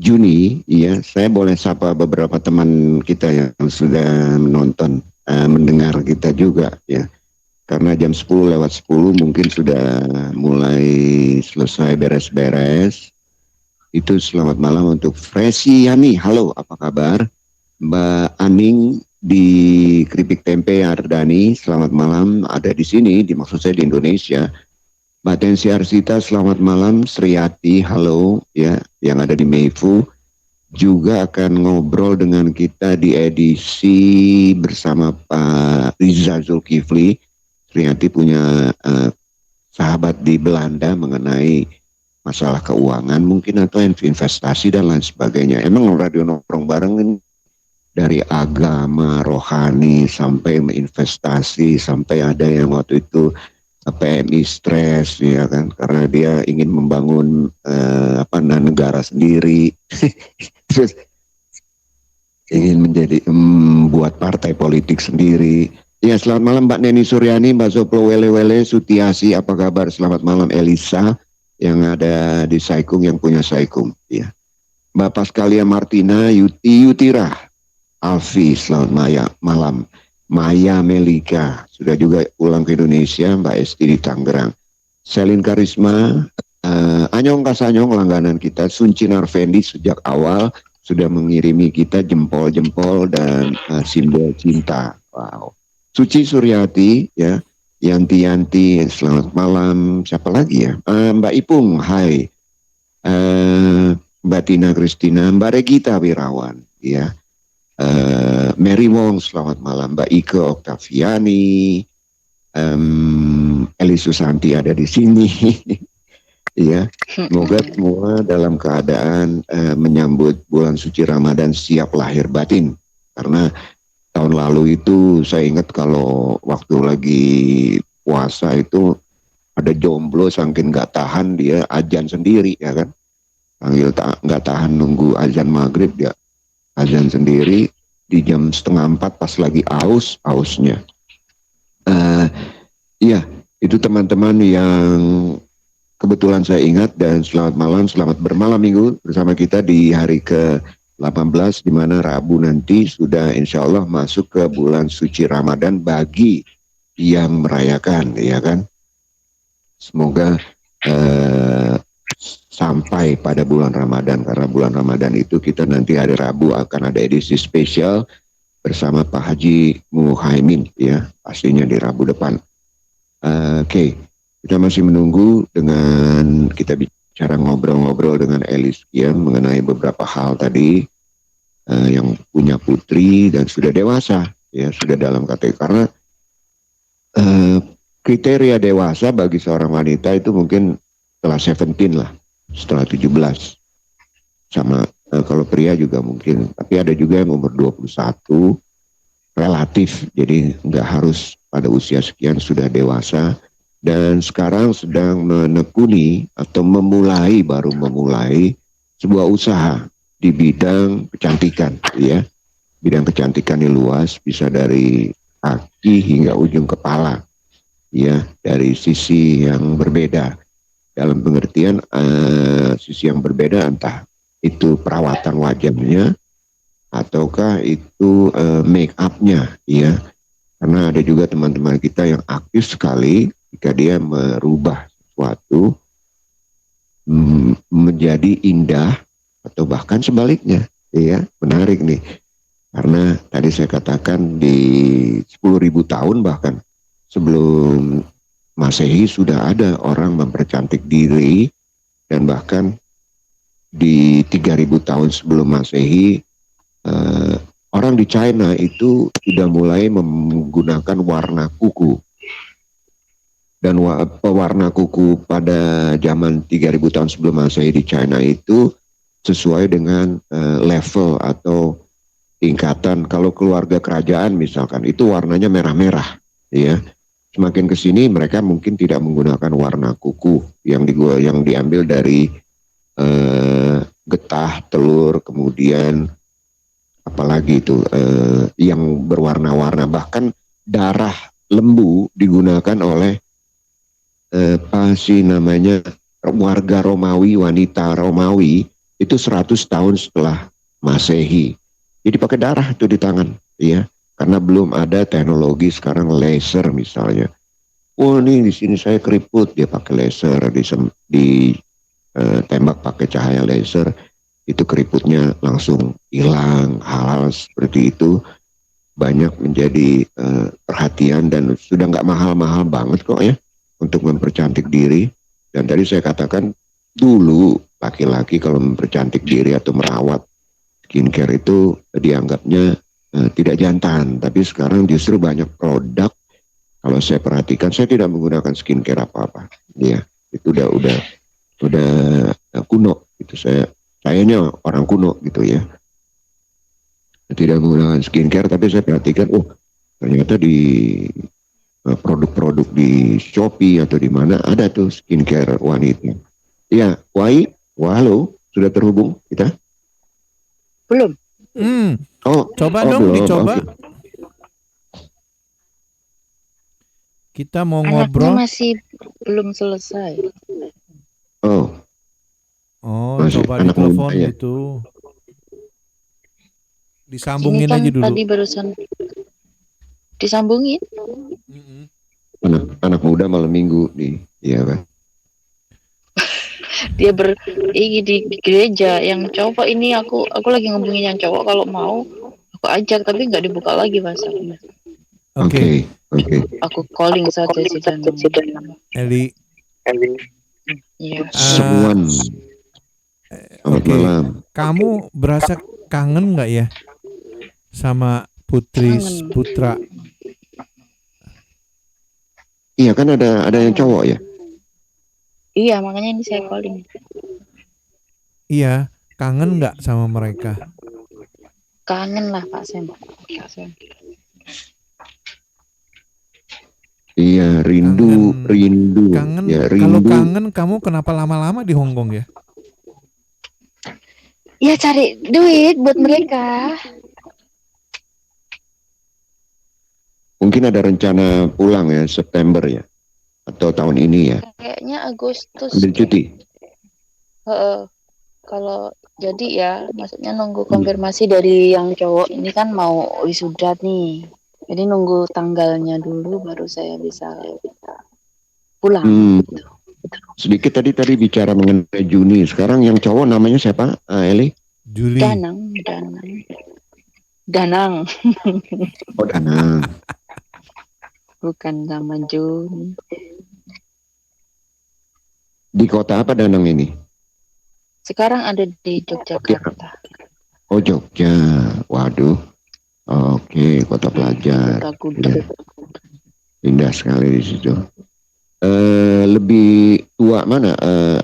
Speaker 13: Juni, ya saya boleh sapa beberapa teman kita yang sudah menonton, mendengar kita juga ya. Karena jam 10:10 mungkin sudah mulai selesai beres-beres. Itu selamat malam untuk Fresiani. Halo, apa kabar? Mbak Aning di Keripik Tempe Ardani, selamat malam. Ada di sini, maksud saya di Indonesia. Mbak Tensi Arsita, selamat malam. Sriati, halo ya, yang ada di Meifu. Juga akan ngobrol dengan kita di edisi bersama Pak Riza Zulkifli. Sriati punya sahabat di Belanda mengenai masalah keuangan mungkin atau investasi dan lain sebagainya. Emang Radio Nongkrong Bareng ini dari agama, rohani sampai investasi, sampai ada yang waktu itu PMI stres ya kan, karena dia ingin membangun negara sendiri, terus ingin membuat partai politik sendiri. Ya, selamat malam Mbak Neni Suryani, Mbak Zoplo Wele Sutiasi, apa kabar? Selamat malam Elisa yang ada di Saikum, yang punya Saikum ya. Mbak Paskalia Martina, Yutira, Alfi, selamat malam. Maya Melika sudah juga pulang ke Indonesia. Mbak Esti di Tangerang. Selin Karisma, Anyong Kasanyong langganan kita. Suncin Arvendi sejak awal sudah mengirimi kita jempol-jempol dan simbol cinta. Wow. Suci Suryati ya. Yanti, selamat malam. Siapa lagi ya? Mbak Ipung, hai. Mbak Tina Kristina, Mbak Regita Wirawan ya. Mary Wong, selamat malam. Mbak Ike Oktaviani, Eli Susanti ada di sini. Ya, semoga semua dalam keadaan menyambut bulan suci Ramadan siap lahir batin. Karena tahun lalu itu saya ingat kalau waktu lagi puasa itu ada jomblo saking nggak tahan dia azan sendiri ya kan. Nggak tahan nunggu azan maghrib dia azan sendiri di jam 3:30 pas lagi ausnya. Iya, itu teman-teman yang kebetulan saya ingat, dan selamat malam, selamat bermalam minggu bersama kita di hari ke-18 di mana Rabu nanti sudah insya Allah masuk ke bulan suci Ramadan bagi yang merayakan, ya kan? Semoga sampai pada bulan Ramadan, karena bulan Ramadan itu kita nanti hari Rabu akan ada edisi spesial bersama Pak Haji Muhaimin ya, pastinya di Rabu depan. Oke, kita masih menunggu dengan kita bicara ngobrol-ngobrol dengan Elis Kian mengenai beberapa hal tadi yang punya putri dan sudah dewasa ya, sudah dalam kategori, karena kriteria dewasa bagi seorang wanita itu mungkin setelah 17 lah, setelah 17 sama kalau pria juga mungkin, tapi ada juga yang umur 21 relatif, jadi nggak harus pada usia sekian sudah dewasa dan sekarang sedang menekuni atau baru memulai sebuah usaha di bidang kecantikan ya. Bidang kecantikan ini luas, bisa dari kaki hingga ujung kepala ya, dari sisi yang berbeda. Dalam pengertian sisi yang berbeda, entah itu perawatan wajahnya ataukah itu make up-nya ya. Karena ada juga teman-teman kita yang aktif sekali jika dia merubah sesuatu menjadi indah atau bahkan sebaliknya ya. Menarik nih. Karena tadi saya katakan di 10.000 tahun bahkan sebelum Masehi sudah ada orang mempercantik diri, dan bahkan di 3.000 tahun sebelum Masehi orang di China itu sudah mulai menggunakan warna kuku. Dan pewarna kuku pada zaman 3.000 tahun sebelum Masehi di China itu sesuai dengan level atau tingkatan. Kalau keluarga kerajaan misalkan itu warnanya merah-merah, ya. Semakin ke sini mereka mungkin tidak menggunakan warna kuku yang diambil dari getah telur, kemudian apalagi itu yang berwarna-warna. Bahkan darah lembu digunakan oleh warga Romawi, wanita Romawi itu 100 tahun setelah Masehi. Jadi pakai darah itu di tangan, ya. Karena belum ada teknologi sekarang laser misalnya. Oh nih di sini saya keriput, dia pakai laser, tembak pakai cahaya laser, itu keriputnya langsung hilang. Hal-hal seperti itu banyak menjadi perhatian, dan sudah nggak mahal-mahal banget kok ya untuk mempercantik diri. Dan tadi saya katakan dulu laki-laki kalau mempercantik diri atau merawat skincare itu dianggapnya tidak jantan, tapi sekarang justru banyak produk. Kalau saya perhatikan, saya tidak menggunakan skincare apa-apa, ya itu udah kuno gitu. Sayanya orang kuno gitu ya, tidak menggunakan skincare. Tapi saya perhatikan, ternyata di produk-produk di Shopee atau di mana ada tuh skincare wanita. Ya, halo, sudah terhubung kita?
Speaker 14: Belum.
Speaker 12: Coba dong
Speaker 13: belum.
Speaker 12: dicoba.
Speaker 13: Okay.
Speaker 12: Kita mau
Speaker 14: Anaknya
Speaker 12: ngobrol.
Speaker 14: masih belum selesai.
Speaker 12: Coba
Speaker 13: anak
Speaker 12: ditelepon
Speaker 13: muda, ya?
Speaker 12: gitu. Disambungin
Speaker 14: Ini kan
Speaker 12: aja dulu.
Speaker 14: tadi barusan disambungin.
Speaker 13: Anak muda malam minggu nih, iya kan?
Speaker 14: Dia di gereja. Yang cowok ini aku lagi ngubungin yang cowok, kalau mau aku ajak, tapi nggak dibuka lagi WhatsApp-nya.
Speaker 13: Oke.
Speaker 14: Aku calling saja si Danang.
Speaker 12: Eli.
Speaker 14: Iya.
Speaker 13: Semuan. Selamat malam.
Speaker 12: Kamu berasa kangen nggak ya sama Putri Putra?
Speaker 13: Iya kan ada yang cowok ya?
Speaker 14: Iya, makanya ini saya calling.
Speaker 12: Iya, kangen nggak sama mereka?
Speaker 14: Kangen lah Pak Sem.
Speaker 13: Iya, rindu.
Speaker 12: Kangen.
Speaker 13: Ya,
Speaker 12: Kalau
Speaker 13: rindu.
Speaker 12: kangen, kamu kenapa lama-lama di Hong Kong ya?
Speaker 14: Ya cari duit buat mereka.
Speaker 13: Mungkin ada rencana pulang ya September ya, atau tahun ini ya?
Speaker 14: Kayaknya Agustus.
Speaker 13: Ambil cuti.
Speaker 14: Kalau jadi ya, maksudnya nunggu konfirmasi dari yang cowok ini, kan mau wisuda nih. Jadi nunggu tanggalnya dulu baru saya bisa pulang.
Speaker 13: Sedikit tadi bicara mengenai Juni. Sekarang yang cowok namanya siapa, Eli?
Speaker 12: Juli.
Speaker 14: Danang.
Speaker 13: Oh, Danang.
Speaker 14: Bukan sama Juni.
Speaker 13: Di kota apa Danang ini?
Speaker 14: Sekarang ada di Yogyakarta.
Speaker 13: Oh, Jogja. Waduh. Oke, kota pelajar.
Speaker 14: Kota kuda.
Speaker 13: Ya. Indah sekali di situ. Lebih tua mana?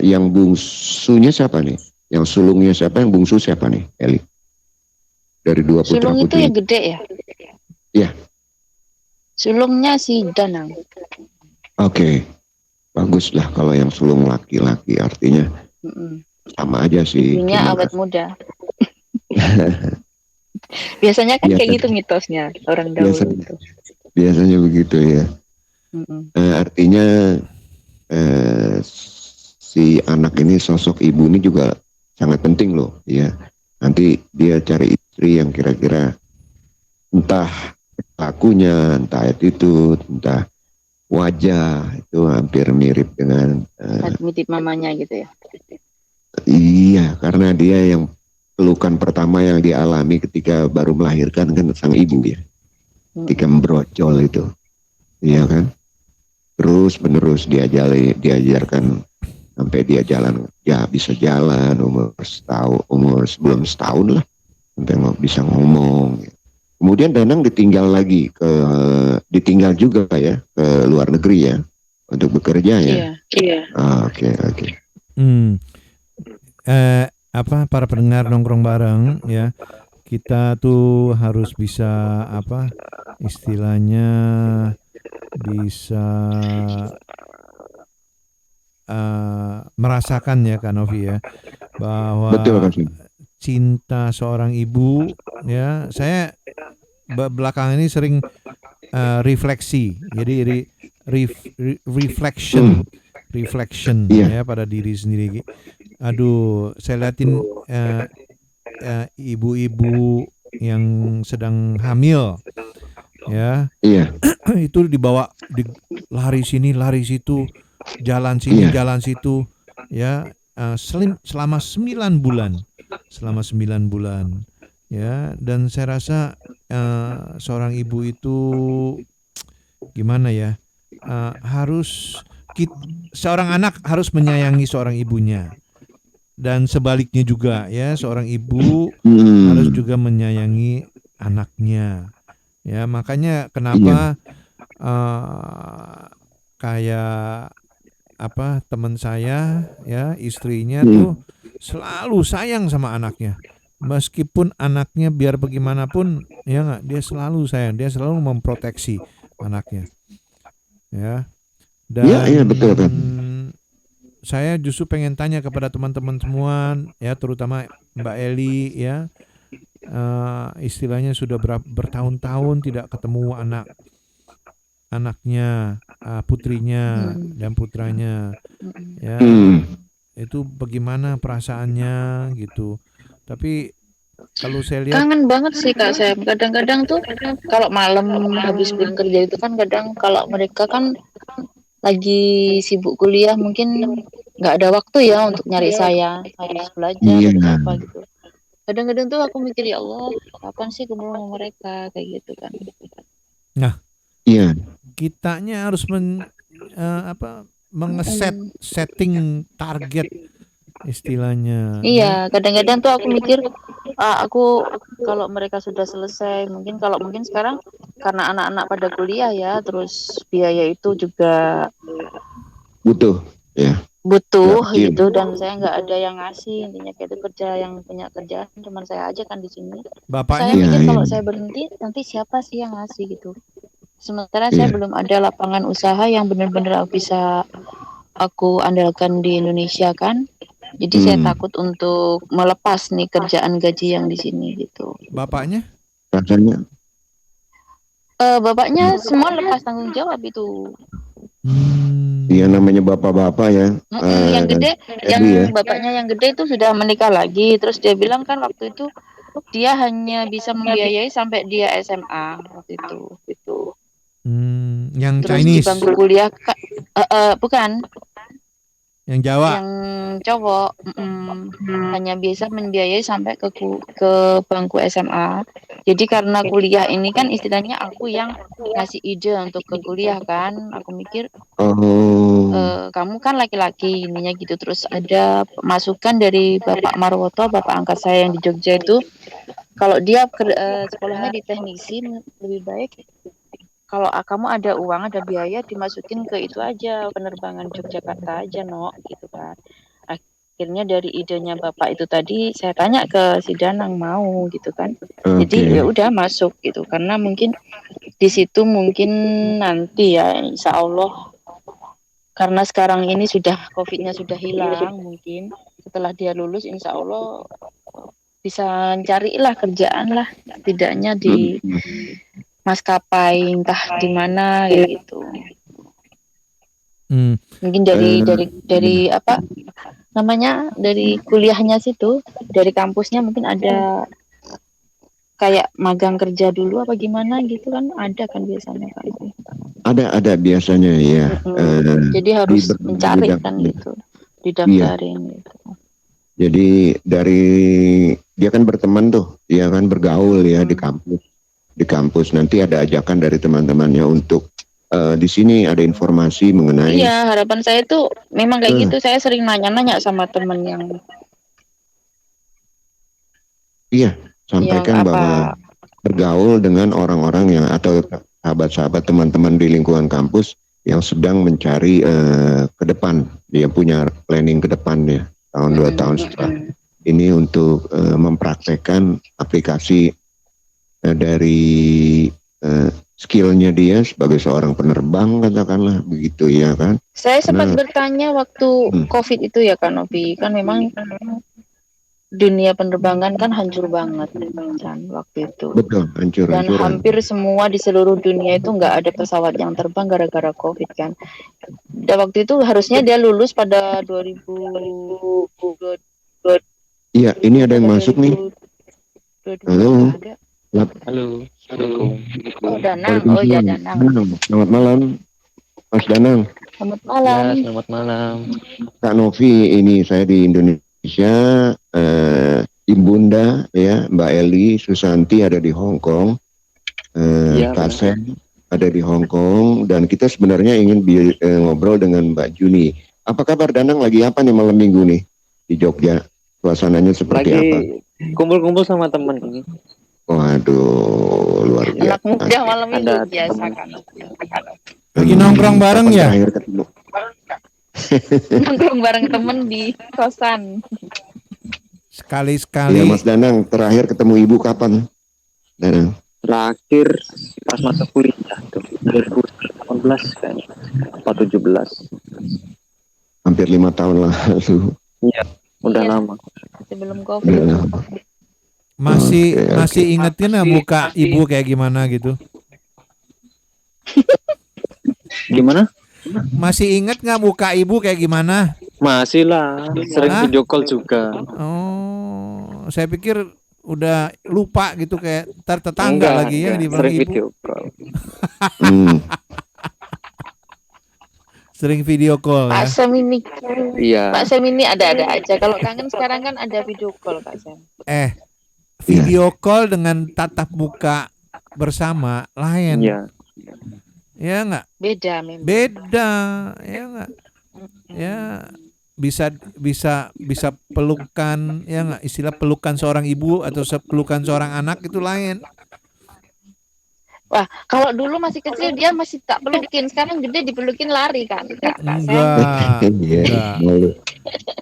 Speaker 13: Yang bungsunya siapa nih? Yang sulungnya siapa? Yang bungsu siapa nih, Eli? Dari dua putra
Speaker 14: Sulung itu
Speaker 13: putri.
Speaker 14: yang gede ya?
Speaker 13: Iya.
Speaker 14: Sulungnya si Danang.
Speaker 13: Oke. Bagus lah kalau yang sulung laki-laki, artinya sama aja sih.
Speaker 14: Ibunya awet muda. Biasanya kan kayak gitu mitosnya orang dahulu.
Speaker 13: Biasanya begitu ya. Artinya si anak ini, sosok ibu ini juga sangat penting loh ya. Nanti dia cari istri yang kira-kira entah lakunya, entah attitude, entah wajah itu hampir mirip dengan
Speaker 14: mirip mamanya gitu ya.
Speaker 13: Iya, karena dia yang pelukan pertama yang dialami ketika baru melahirkan kan sang ibu ya, ketika membrojol itu, iya kan? Terus menerus diajarkan sampai dia bisa jalan umur sebelum setahun lah, sampai bisa ngomong. Kemudian Danang ditinggal juga ya ke luar negeri ya untuk bekerja ya.
Speaker 14: Iya.
Speaker 13: Oke.
Speaker 12: Para pendengar nongkrong bareng ya, kita tuh harus bisa istilahnya bisa merasakan ya Kak Novi ya, bahwa cinta seorang ibu ya. Saya belakangan ini sering refleksi, jadi reflection ya pada diri sendiri. Aduh, saya liatin ibu-ibu yang sedang hamil ya, itu dibawa lari sini lari situ, jalan sini jalan situ ya, selama 9 bulan ya. Dan saya rasa seorang ibu itu gimana ya, seorang anak harus menyayangi seorang ibunya, dan sebaliknya juga ya, seorang ibu harus juga menyayangi anaknya ya. Makanya kenapa kayak teman saya ya, istrinya tuh selalu sayang sama anaknya, meskipun anaknya biar bagaimanapun ya nggak, dia selalu sayang, dia selalu memproteksi anaknya ya. Dan
Speaker 13: betul kan.
Speaker 12: Saya justru pengen tanya kepada teman-teman semua ya, terutama Mbak Eli ya, istilahnya sudah bertahun-tahun tidak ketemu anaknya, putrinya dan putranya ya. Itu bagaimana perasaannya gitu. Tapi kalau saya lihat
Speaker 14: kangen banget sih Kak Sam. Kadang-kadang tuh kalau malam habis pulang kerja itu kan, kadang kalau mereka kan lagi sibuk kuliah, mungkin nggak ada waktu ya untuk nyari saya, harus belajar harus apa gitu. Kadang-kadang tuh aku mikir, ya Allah, kapan sih ketemu sama mereka kayak gitu kan.
Speaker 12: Nah, kitanya harus setting target istilahnya.
Speaker 14: Iya, kadang-kadang tuh aku mikir, aku kalau mereka sudah selesai, mungkin sekarang karena anak-anak pada kuliah ya, terus biaya itu juga
Speaker 13: butuh
Speaker 14: gitu, dan saya nggak ada yang ngasih, intinya kayak itu yang punya kerjaan cuma saya aja kan di sini. Saya mikir kalau saya berhenti nanti siapa sih yang ngasih gitu. Sementara saya belum ada lapangan usaha yang benar-benar bisa aku andalkan di Indonesia kan. Jadi saya takut untuk melepas nih kerjaan gaji yang di sini gitu.
Speaker 12: Bapaknya?
Speaker 14: Bapaknya semua lepas tanggung jawab itu.
Speaker 13: Iya, namanya bapak-bapak ya.
Speaker 14: Bapaknya yang gede itu sudah menikah lagi. Terus dia bilang kan waktu itu dia hanya bisa membiayai sampai dia SMA waktu itu.
Speaker 12: Yang
Speaker 14: terus
Speaker 12: Chinese.
Speaker 14: Di bangku kuliah bukan.
Speaker 12: Yang Jawa.
Speaker 14: Yang cowok hanya bisa membiayai sampai ke bangku SMA. Jadi karena kuliah ini kan istilahnya aku yang ngasih ide untuk ke kuliah kan. Aku mikir kamu kan laki-laki ininya gitu. Terus ada masukan dari Bapak Marwoto, Bapak angkat saya yang di Jogja itu, kalau dia sekolahnya di teknisi, lebih baik kalau kamu ada uang, ada biaya, dimasukin ke itu aja, penerbangan Yogyakarta aja, gitu kan. Akhirnya dari idenya Bapak itu tadi, saya tanya ke si Danang mau gitu kan. Jadi ya udah masuk gitu, karena mungkin di situ mungkin nanti ya, insya Allah, karena sekarang ini sudah COVID-nya sudah hilang, mungkin setelah dia lulus, insya Allah bisa carilah kerjaan lah, setidaknya di maskapai entah di mana kayak gitu. Mungkin dari apa namanya, dari kuliahnya situ, dari kampusnya mungkin ada kayak magang kerja dulu apa gimana gitu kan, ada kan biasanya Kak.
Speaker 13: Ada biasanya ya.
Speaker 14: Jadi harus mencari kan gitu, didaftarin gitu.
Speaker 13: Jadi dia kan berteman tuh, dia kan bergaul ya di kampus. Di kampus nanti ada ajakan dari teman-temannya untuk di sini ada informasi mengenai.
Speaker 14: Iya, harapan saya tuh memang kayak gitu. Saya sering nanya-nanya sama temen yang
Speaker 13: Iya, sampaikan bahwa bergaul dengan orang-orang yang atau sahabat-sahabat teman-teman di lingkungan kampus yang sedang mencari ke depan, dia punya planning ke depannya tahun 2 tahun setelah ini untuk mempraktekkan aplikasi dari skillnya dia sebagai seorang penerbang, katakanlah begitu ya kan.
Speaker 14: saya sempat bertanya waktu COVID itu ya Kak Novi, kan memang dunia penerbangan kan hancur banget kan waktu itu.
Speaker 13: Betul, hancur.
Speaker 14: Dan hampir semua di seluruh dunia itu nggak ada pesawat yang terbang gara-gara COVID kan. Dan waktu itu harusnya dia lulus pada 2022.
Speaker 13: Iya, ini ada yang masuk nih. Halo.
Speaker 15: Halo.
Speaker 14: Oh, Danang. Oh ya, Danang.
Speaker 13: Selamat malam, Mas Danang.
Speaker 14: Selamat malam.
Speaker 15: Ya, selamat malam.
Speaker 13: Kak Novi, ini saya di Indonesia, Ibunda ya, Mbak Eli Susanti ada di Hong Kong, Kak Sen ada di Hong Kong, dan kita sebenarnya ingin ngobrol dengan Mbak Juni. Apa kabar Danang? Lagi apa nih malam minggu nih di Jogja? Suasananya seperti apa?
Speaker 15: Kumpul-kumpul sama teman ini.
Speaker 13: Waduh, luar biasa.
Speaker 14: Anak muda malam minggu biasa kan.
Speaker 12: Lagi nongkrong bareng ya?
Speaker 13: Terakhir ketemu.
Speaker 14: Nongkrong bareng temen di kosan.
Speaker 12: Sekali-sekali.
Speaker 13: Ya Mas Danang, terakhir ketemu ibu kapan? Danang.
Speaker 15: Terakhir pas masa kuliah tuh 2018 kayaknya. Atau 17.
Speaker 13: Hampir 5 tahun lalu.
Speaker 15: Iya, udah lama.
Speaker 14: Sebelum COVID.
Speaker 12: Masih inget kan muka ibu kayak gimana gitu?
Speaker 15: Gimana?
Speaker 12: Masih inget nggak muka ibu kayak gimana?
Speaker 15: Masih lah, sering video call juga.
Speaker 12: Oh, saya pikir udah lupa gitu kayak tetangga lagi ya di
Speaker 15: sering
Speaker 12: ibu.
Speaker 15: video call.
Speaker 12: Sering video call ya.
Speaker 14: Pak Sam ini,
Speaker 15: Iya.
Speaker 14: Pak Sam ini ada-ada aja. Kalau kangen sekarang kan ada video call Pak Sam.
Speaker 12: Video call dengan tatap muka bersama lain.
Speaker 15: Iya.
Speaker 12: Ya nggak?
Speaker 14: Beda memang.
Speaker 12: Beda, ya nggak? Ya bisa pelukan, ya nggak? Istilah pelukan seorang ibu atau pelukan seorang anak itu lain.
Speaker 14: Wah, kalau dulu masih kecil dia masih tak pelukin, sekarang gede dipelukin lari kan?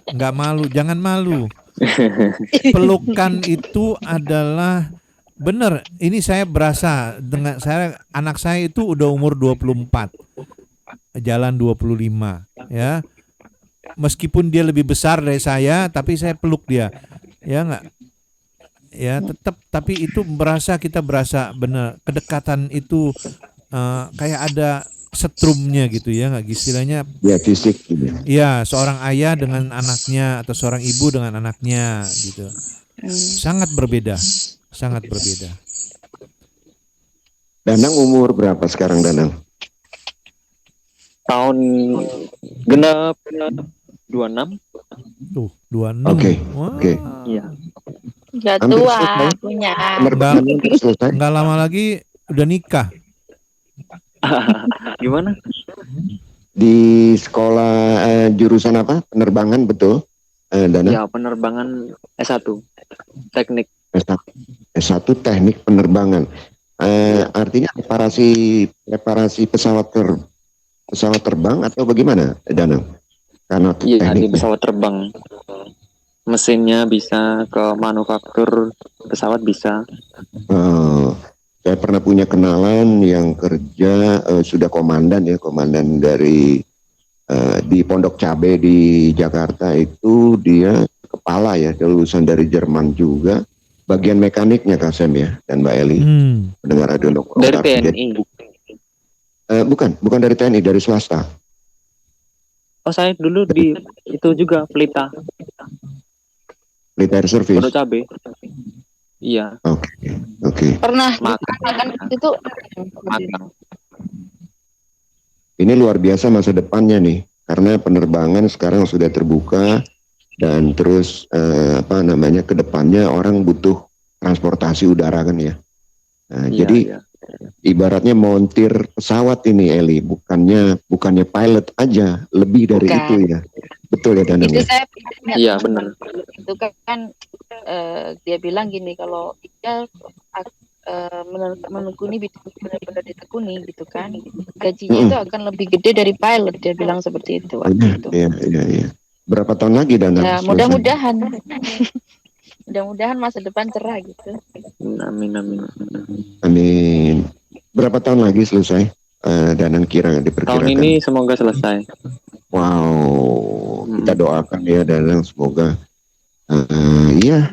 Speaker 12: Enggak malu, jangan malu. Pelukan itu adalah bener. Ini saya berasa dengan anak saya itu udah umur 24, jalan 25, ya. Meskipun dia lebih besar dari saya, tapi saya peluk dia, ya nggak? Ya tetap, tapi itu kita berasa bener kedekatan itu kayak ada setrumnya gitu ya nggak, istilahnya
Speaker 13: ya fisik gitu.
Speaker 12: Ya, seorang ayah dengan anaknya atau seorang ibu dengan anaknya gitu. Sangat berbeda.
Speaker 13: Danang umur berapa sekarang Danang?
Speaker 15: Tahun genap 26.
Speaker 12: Tuh, 26.
Speaker 13: Oke.
Speaker 15: Iya.
Speaker 14: Gak tua punya.
Speaker 12: Nggak lama lagi udah nikah.
Speaker 15: Gimana?
Speaker 13: Di sekolah jurusan apa? Penerbangan betul? Danang?
Speaker 15: Ya, penerbangan S1 teknik.
Speaker 13: S1 teknik penerbangan. Artinya preparasi pesawat terbang atau bagaimana Danang? Karena
Speaker 15: iya, di pesawat terbang. Mesinnya bisa, ke manufaktur pesawat bisa.
Speaker 13: Saya pernah punya kenalan yang kerja sudah komandan dari di Pondok Cabe di Jakarta itu, dia kepala ya, lulusan dari Jerman juga, bagian mekaniknya Kak Sem ya, dan Mbak Eli. Pendengar radio lokal.
Speaker 15: Dari TNI.
Speaker 13: Bukan dari TNI, dari swasta.
Speaker 15: Oh, saya dulu di itu juga Pelita.
Speaker 13: Military service.
Speaker 15: Pondok Cabe. Iya.
Speaker 13: Oke.
Speaker 14: Pernah kan itu.
Speaker 13: Ini luar biasa masa depannya nih, karena penerbangan sekarang sudah terbuka Dan terus kedepannya orang butuh transportasi udara kan ya. Nah,
Speaker 15: Iya,
Speaker 13: jadi
Speaker 15: iya.
Speaker 13: ibaratnya montir pesawat ini Eli, bukannya pilot aja, lebih dari
Speaker 14: Bukan.
Speaker 13: itu ya. Betul ya Danang
Speaker 14: Itu
Speaker 13: ya?
Speaker 14: saya punya
Speaker 15: Iya,
Speaker 14: teman
Speaker 15: benar.
Speaker 14: itu kan dia bilang gini, kalau dia menekuni benar-benar ditekuni gitu kan, gajinya itu akan lebih gede dari pilot, dia bilang seperti itu waktu itu.
Speaker 13: Iya. Berapa tahun lagi Danang
Speaker 14: Ya
Speaker 13: selesai?
Speaker 14: mudah-mudahan mudah-mudahan masa depan cerah gitu.
Speaker 15: Amin, amin.
Speaker 13: Amin. Berapa tahun lagi selesai? Danang
Speaker 15: Tahun
Speaker 13: diperkirakan.
Speaker 15: ini semoga selesai.
Speaker 13: Wow, kita doakan ya Danang semoga iya,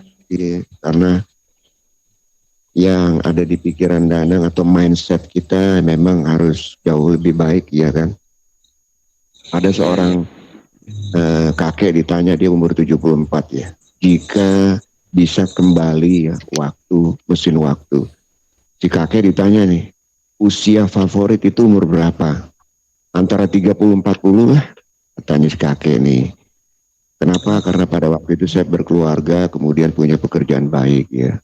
Speaker 13: karena yang ada di pikiran Danang atau mindset kita memang harus jauh lebih baik ya kan. Ada seorang kakek ditanya, dia umur 74 ya. Jika bisa kembali ya mesin waktu. Si kakek ditanya nih, usia favorit itu umur berapa? Antara 30-40 lah, katanya si kakek nih. Kenapa? Karena pada waktu itu saya berkeluarga, kemudian punya pekerjaan baik ya.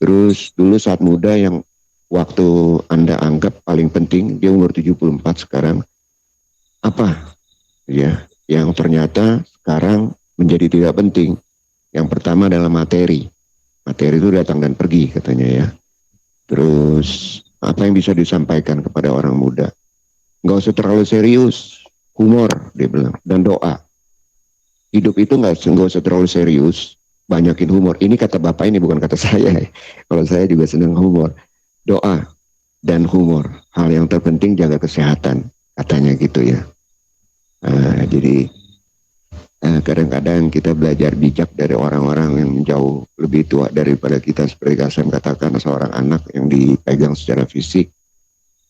Speaker 13: Terus dulu saat muda yang waktu Anda anggap paling penting, dia umur 74 sekarang. Apa? Ya, yang ternyata sekarang menjadi tidak penting. Yang pertama adalah materi. Materi itu datang dan pergi katanya ya. Terus apa yang bisa disampaikan kepada orang muda? Nggak usah terlalu serius, humor dia bilang, dan doa. Hidup itu nggak usah terlalu serius, banyakin humor. Ini kata bapak ini, bukan kata saya. Kalau saya juga senang humor. Doa dan humor, hal yang terpenting jaga kesehatan, katanya gitu ya. Jadi kadang-kadang kita belajar bijak dari orang-orang yang jauh lebih tua daripada kita. Seperti Kasem katakan, seorang anak yang dipegang secara fisik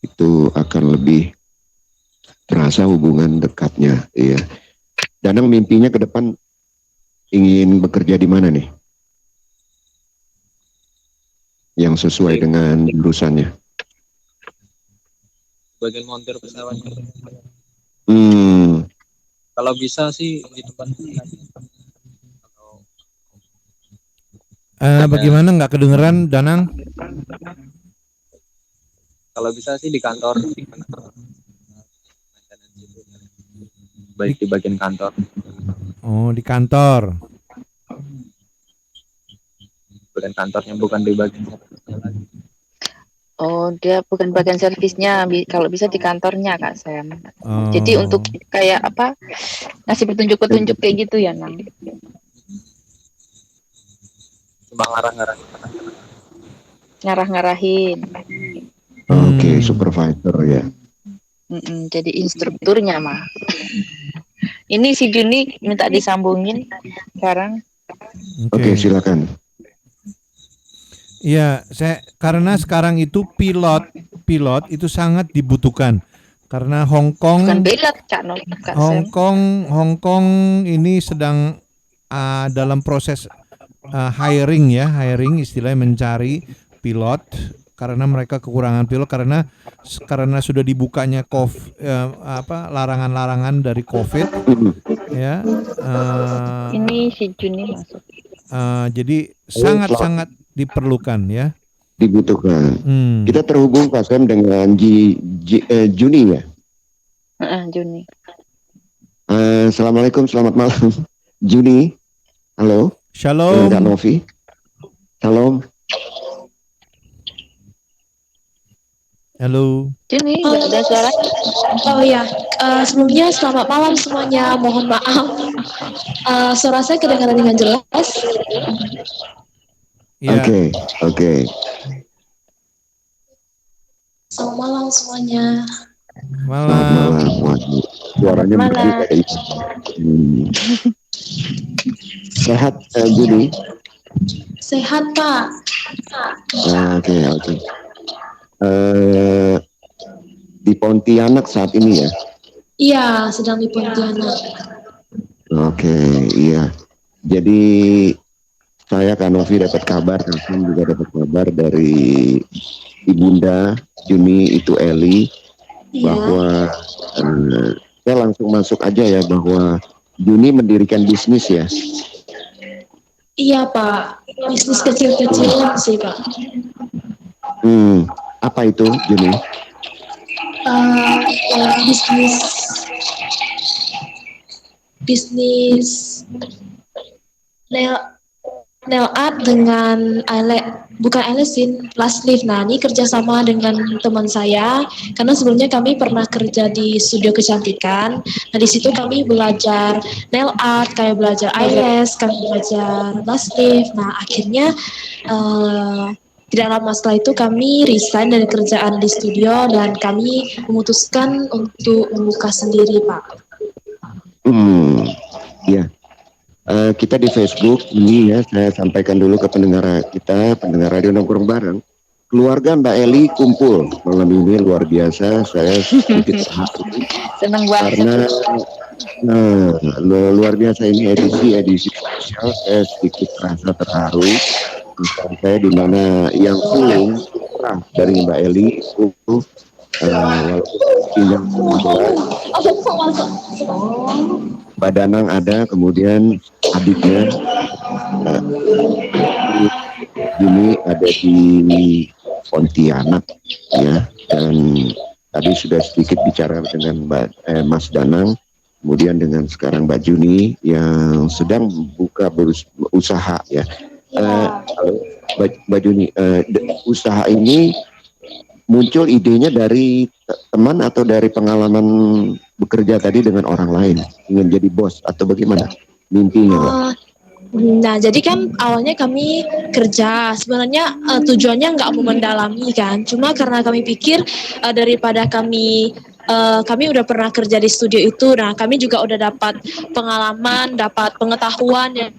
Speaker 13: itu akan lebih terasa hubungan dekatnya. Iya. Danang mimpinya ke depan ingin bekerja di mana nih? Yang sesuai dengan jurusannya.
Speaker 16: Bagian montir pesawat.
Speaker 13: Hmm.
Speaker 16: Kalau bisa sih di tempat
Speaker 12: Bagaimana, nggak kedengeran Danang?
Speaker 16: kalau bisa sih di kantor. Baik di bagian kantor.
Speaker 12: Oh, di kantor.
Speaker 16: Bagian kantornya bukan di bagian.
Speaker 14: Oh, dia bukan bagian servisnya, kalau bisa di kantornya Kak Sam.
Speaker 12: Oh.
Speaker 14: Jadi untuk kayak apa, ngasih petunjuk-petunjuk kayak gitu ya Nang.
Speaker 16: Cuma ngarah-ngarah.
Speaker 14: Ngarah-ngarahin.
Speaker 13: Oke, supervisor ya.
Speaker 14: Jadi instrukturnya mah. Ini si Juni minta disambungin sekarang.
Speaker 13: Oke, silakan.
Speaker 12: Iya, karena sekarang itu pilot itu sangat dibutuhkan karena Hong Kong ini sedang dalam proses hiring istilahnya, mencari pilot karena mereka kekurangan pilot karena sudah dibukanya larangan-larangan dari COVID ya.
Speaker 14: Ini si Juni masuk.
Speaker 12: Jadi sangat diperlukan ya.
Speaker 13: Dibutuhkan. Kita terhubung Pak Sam dengan Juni ya.
Speaker 14: Juni.
Speaker 13: Assalamualaikum, selamat malam. Juni. Halo.
Speaker 12: Shalom.
Speaker 13: Kak Novi. Salam.
Speaker 12: Halo.
Speaker 14: Juni, nggak ada suara.
Speaker 17: Oh ya, sebelumnya selamat malam semuanya. Mohon maaf, suara saya kedengaran dengan jelas.
Speaker 13: Oke.
Speaker 17: Selamat malam semuanya.
Speaker 13: Malam. Suaranya berbeda. Sehat Juni?
Speaker 17: Sehat Pak.
Speaker 13: Oke. Di Pontianak saat ini ya?
Speaker 17: Iya, sedang di Pontianak.
Speaker 13: Oke, iya. Jadi saya Kak Novi dapat kabar, Kasem juga dapat kabar dari Ibunda Juni itu Eli, bahwa saya langsung masuk aja ya, bahwa Juni mendirikan bisnis ya?
Speaker 17: Iya Pak, bisnis kecil-kecilan sih Pak.
Speaker 13: Apa itu Juni?
Speaker 17: Bisnis bisnis nail nail art dengan bukan eyelash, lash lift. Nah, ini kerjasama dengan teman saya karena sebelumnya kami pernah kerja di studio kecantikan. Nah, di situ kami belajar nail art, kayak belajar eyelash, kami belajar lash lift. Nah, akhirnya tidak lama setelah itu kami resign dari kerjaan di studio dan kami memutuskan untuk membuka sendiri, Pak.
Speaker 13: Ya. Kita di Facebook ini ya, saya sampaikan dulu ke pendengar kita, pendengar radio nongkrong bareng. Keluarga Mbak Eli kumpul malam ini luar biasa. Saya sedikit terharu
Speaker 14: Seneng banget.
Speaker 13: karena luar biasa ini edisi spesial. Saya sedikit merasa terharu. Bukan saya di mana yang sulung dari Mbak Eli itu tinggal Mbak Danang ada, kemudian adiknya Juni ada di Pontianak ya, dan tadi sudah sedikit bicara dengan Mas Danang, kemudian dengan sekarang Mbak Juni yang sedang buka berusaha ya. Mbak Juni, usaha ini muncul idenya dari teman atau dari pengalaman bekerja tadi dengan orang lain, ingin jadi bos atau bagaimana mimpinya, Mbak?
Speaker 17: Nah, jadi kan awalnya kami kerja, sebenarnya tujuannya nggak mau mendalami kan, cuma karena kami pikir daripada kami udah pernah kerja di studio itu, nah kami juga udah dapat pengalaman, dapat pengetahuan yang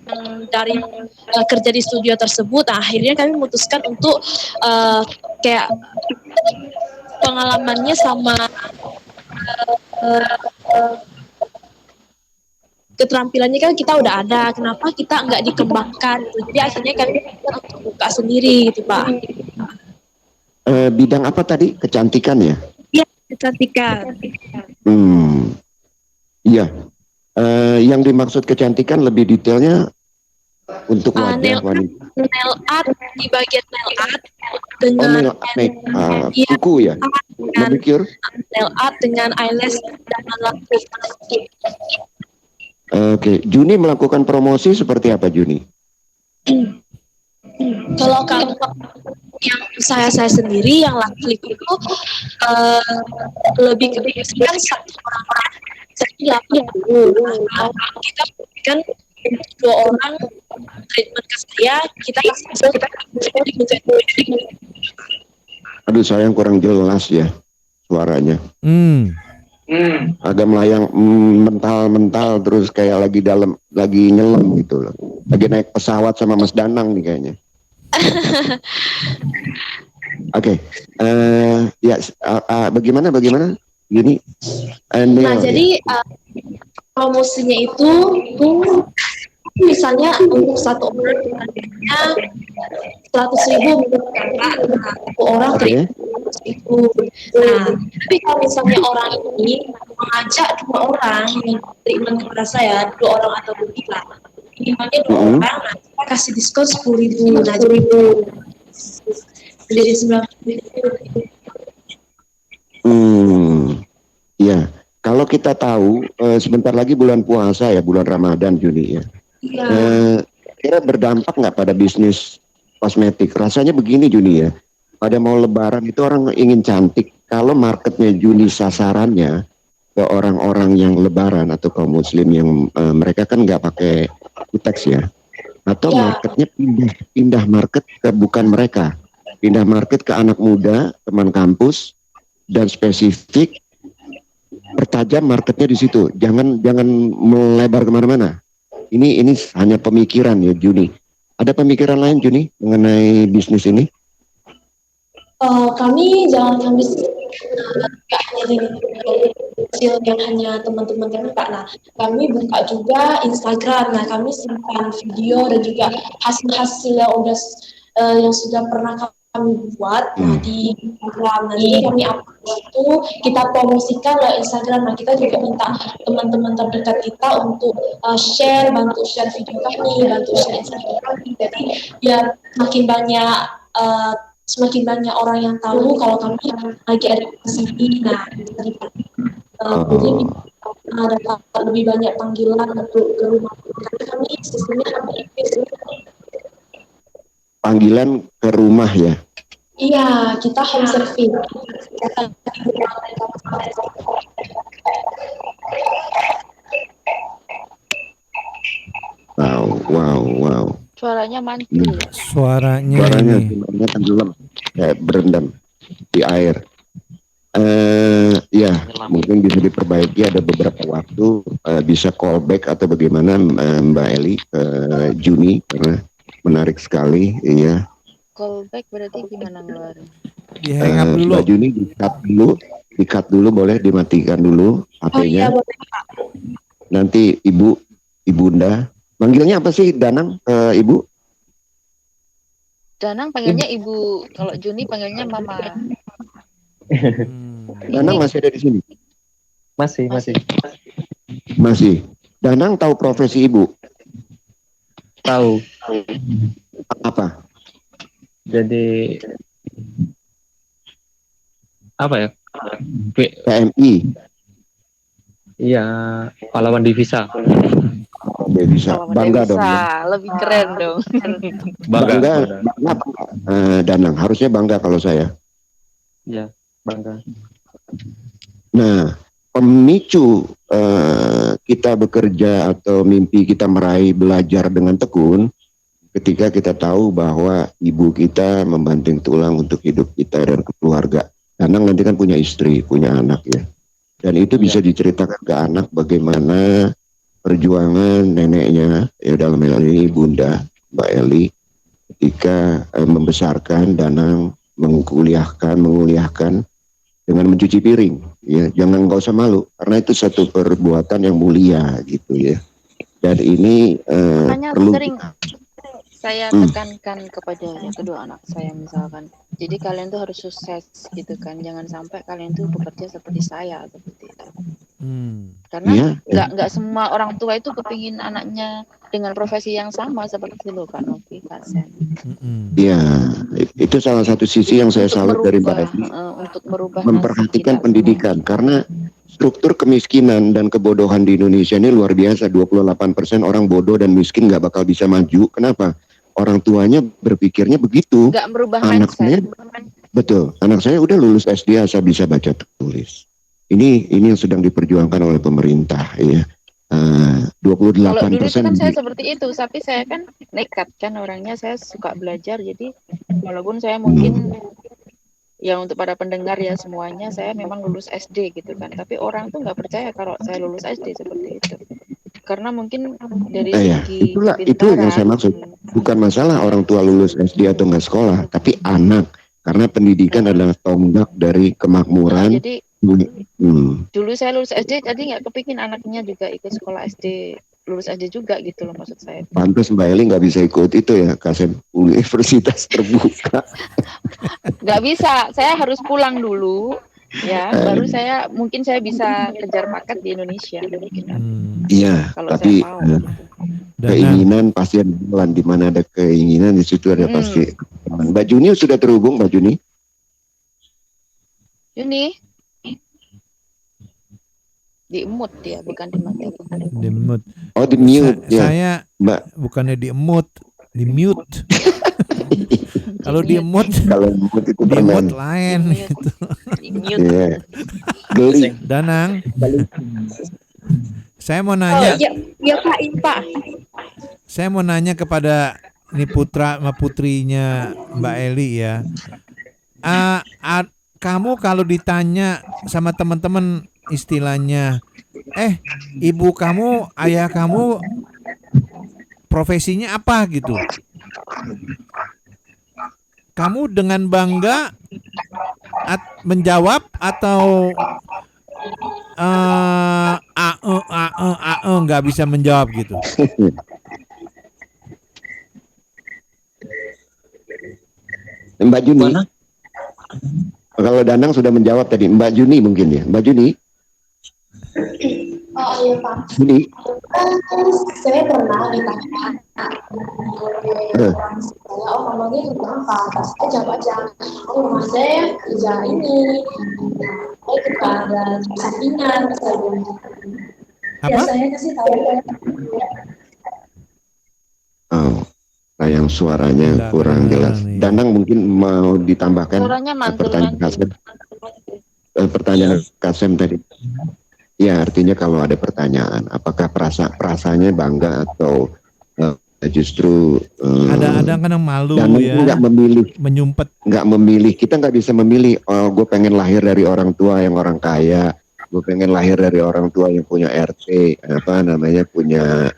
Speaker 17: dari kerja di studio tersebut. Nah, akhirnya kami memutuskan untuk kayak pengalamannya sama keterampilannya kan kita udah ada, kenapa kita nggak dikembangkan gitu. Jadi akhirnya kami untuk buka sendiri gitu, Pak.
Speaker 13: Bidang apa tadi? Kecantikan ya?
Speaker 17: Iya, kecantikan.
Speaker 13: Iya. Yang dimaksud kecantikan lebih detailnya untuk wajah wanita.
Speaker 17: Nail art, di bagian nail art dengan
Speaker 13: kuku ya? Manicure?
Speaker 17: Nail art dengan eyelash dan lash.
Speaker 13: Oke, Juni melakukan promosi seperti apa Juni?
Speaker 17: Kalau yang saya sendiri yang laki itu lebih kebanyakan satu orang jadi 80. Kita berikan 2 orang treatment ke saya, kita kasih
Speaker 13: Aduh, sayang kurang jelas ya suaranya. Agak melayang mental terus kayak lagi nyelam gitu loh. Lagi naik pesawat sama Mas Danang nih kayaknya. Oke. Bagaimana gini?
Speaker 17: Nah, jadi promosinya itu misalnya untuk satu orang harganya 100.000 satu orang itu. Nah, tapi kalau misalnya orang ini mengajak 2 orang yang treatment kepada saya, 2 orang atau lebih lah, minimalnya 2 orang, nah kita kasih diskon 10.000. Nah, jadi 9.000.
Speaker 13: Ya, kalau kita tahu sebentar lagi bulan puasa ya, bulan Ramadan Juni ya. Kira berdampak nggak pada bisnis kosmetik? Rasanya begini Juni ya, pada mau lebaran itu orang ingin cantik. Kalau marketnya Juni sasarannya ke orang-orang yang lebaran atau kaum muslim yang mereka kan nggak pakai kutex ya, atau marketnya pindah market ke bukan mereka, pindah market ke anak muda, teman kampus, dan spesifik pertajam marketnya di situ. Jangan melebar kemana-mana. Ini hanya pemikiran ya Juni. Ada pemikiran lain Juni mengenai bisnis ini?
Speaker 17: Kami jalankan bisnis nggak hanya dengan hasil yang hanya teman-teman kami Pak. Nah, kami buka juga Instagram. Nah, kami simpan video dan juga hasil-hasil yang sudah pernah kami buat di Instagram. Nanti kami upload itu kita promosikan lewat Instagram. Nah, kita juga minta teman-teman terdekat kita untuk bantu share video kami, bantu share Instagram kami. Jadi biar semakin banyak orang yang tahu kalau kami lagi ada di sini. Nah, jadi dapat lebih banyak panggilan untuk ke rumah. Karena kami sistemnya
Speaker 13: Panggilan ke rumah ya.
Speaker 17: Iya, kita home service.
Speaker 13: Wow.
Speaker 14: Suaranya mantul.
Speaker 12: Suaranya
Speaker 13: tenggelam, kayak berendam di air. Ya, mungkin bisa diperbaiki, ada beberapa waktu bisa callback atau bagaimana Mbak Eli Juni, karena menarik sekali. Iya.
Speaker 14: Callback berarti gimana ngeluarin?
Speaker 13: Mbak Juni di-cut dulu, boleh dimatikan dulu HP-nya. Nanti Ibunda, manggilnya apa sih Danang, Ibu?
Speaker 14: Danang panggilnya Ibu, kalau Juni panggilnya Mama.
Speaker 13: Danang masih ada di sini?
Speaker 15: Masih.
Speaker 13: Danang tahu profesi Ibu?
Speaker 15: Tahu.
Speaker 13: Apa?
Speaker 15: Jadi apa ya?
Speaker 13: PMI.
Speaker 15: Iya, pahlawan divisa.
Speaker 13: Bangga dong.
Speaker 14: Lebih keren dong.
Speaker 13: Bangga. Danang harusnya bangga kalau saya.
Speaker 15: Ya, bangga.
Speaker 13: Nah, pemicu kita bekerja atau mimpi kita meraih belajar dengan tekun ketika kita tahu bahwa ibu kita membanting tulang untuk hidup kita dan keluarga. Danang nanti kan punya istri, punya anak ya. Dan itu bisa diceritakan ke anak bagaimana perjuangan neneknya, ya dalam hal ini Bunda Mbak Eli, ketika membesarkan Danang, menguliahkan dengan mencuci piring. Ya, nggak usah malu, karena itu satu perbuatan yang mulia gitu ya. Dan ini perlu
Speaker 14: sering saya tekankan kepada kedua anak saya misalkan. Jadi kalian tuh harus sukses gitu kan. Jangan sampai kalian tuh bekerja seperti saya seperti itu. Karena nggak semua orang tua itu kepingin anaknya dengan profesi yang sama seperti lo Kak Novi, Kak Sen.
Speaker 13: Iya, itu salah satu sisi yang saya salut dari Mbak Eli.
Speaker 14: Untuk merubah
Speaker 13: memperhatikan pendidikan, karena struktur kemiskinan dan kebodohan di Indonesia ini luar biasa. 28% orang bodoh dan miskin nggak bakal bisa maju. Kenapa? Orang tuanya berpikirnya begitu.
Speaker 14: Nggak merubah
Speaker 13: anak saya, betul. Anak saya udah lulus SD asal bisa baca tulis. Ini yang sedang diperjuangkan oleh pemerintah ya. 28%.
Speaker 14: Kalau dulu itu kan saya seperti itu, tapi saya kan nekat kan orangnya, saya suka belajar. Jadi walaupun saya mungkin ya untuk para pendengar ya semuanya, saya memang lulus SD gitu kan. Tapi orang tuh nggak percaya kalau saya lulus SD seperti itu. Karena mungkin dari segi
Speaker 13: itu yang saya maksud. Bukan masalah orang tua lulus SD atau nggak sekolah, tapi anak. Karena pendidikan adalah tonggak dari kemakmuran.
Speaker 14: Jadi dulu saya lulus SD, jadi nggak kepingin anaknya juga ikut sekolah SD, lulus SD juga gitu loh maksud saya.
Speaker 13: Pantes Mbak Eli nggak bisa ikut itu ya, Kasem, universitas terbuka.
Speaker 14: Nggak bisa, saya harus pulang dulu. Ya, baru saya bisa kejar paket di Indonesia.
Speaker 13: Iya, tapi keinginan pasti ada jalan. Di mana ada keinginan di situ ada pasti. Mbak Juni sudah terhubung, Mbak Juni?
Speaker 14: Juni di mute dia, bukan di mute.
Speaker 12: Di mute.
Speaker 13: Oh, di mute ya.
Speaker 12: Saya Mbak bukannya di mute, di mute. Kalau di mute
Speaker 13: itu
Speaker 12: di mute lain gitu.
Speaker 13: Yeah. Geli.
Speaker 12: Danang, saya mau nanya.
Speaker 17: Ya Pak.
Speaker 12: Saya mau nanya kepada ini putra sama putrinya Mbak Eli ya. Kamu kalau ditanya sama teman-teman istilahnya, ibu kamu, ayah kamu profesinya apa gitu? Kamu dengan bangga menjawab atau nggak bisa menjawab gitu?
Speaker 13: Mbak Juni, Kalau Danang sudah menjawab tadi, Mbak Juni mungkin ya, Mbak Juni.
Speaker 17: Oh iya Pak.
Speaker 13: Juni.
Speaker 17: Saya pernah ditanya orang saya, oh mamanya kerja apa? Pas saya jawab aja, oh mama saya kerja ini, saya kepada sampingan, saya bilang. Ya saya kasih tahu.
Speaker 13: Oh, yang suaranya kurang jelas. Danang mungkin mau ditambahkan pertanyaan Kasem. Pertanyaan Kasem tadi. Ya, artinya kalau ada pertanyaan, apakah perasaannya bangga atau justru
Speaker 12: ada kadang malu
Speaker 13: dan
Speaker 12: ya,
Speaker 13: nggak memilih,
Speaker 12: menyumpet,
Speaker 13: nggak memilih. Kita nggak bisa memilih. Oh, gue pengen lahir dari orang tua yang orang kaya, gue pengen lahir dari orang tua yang punya RT, punya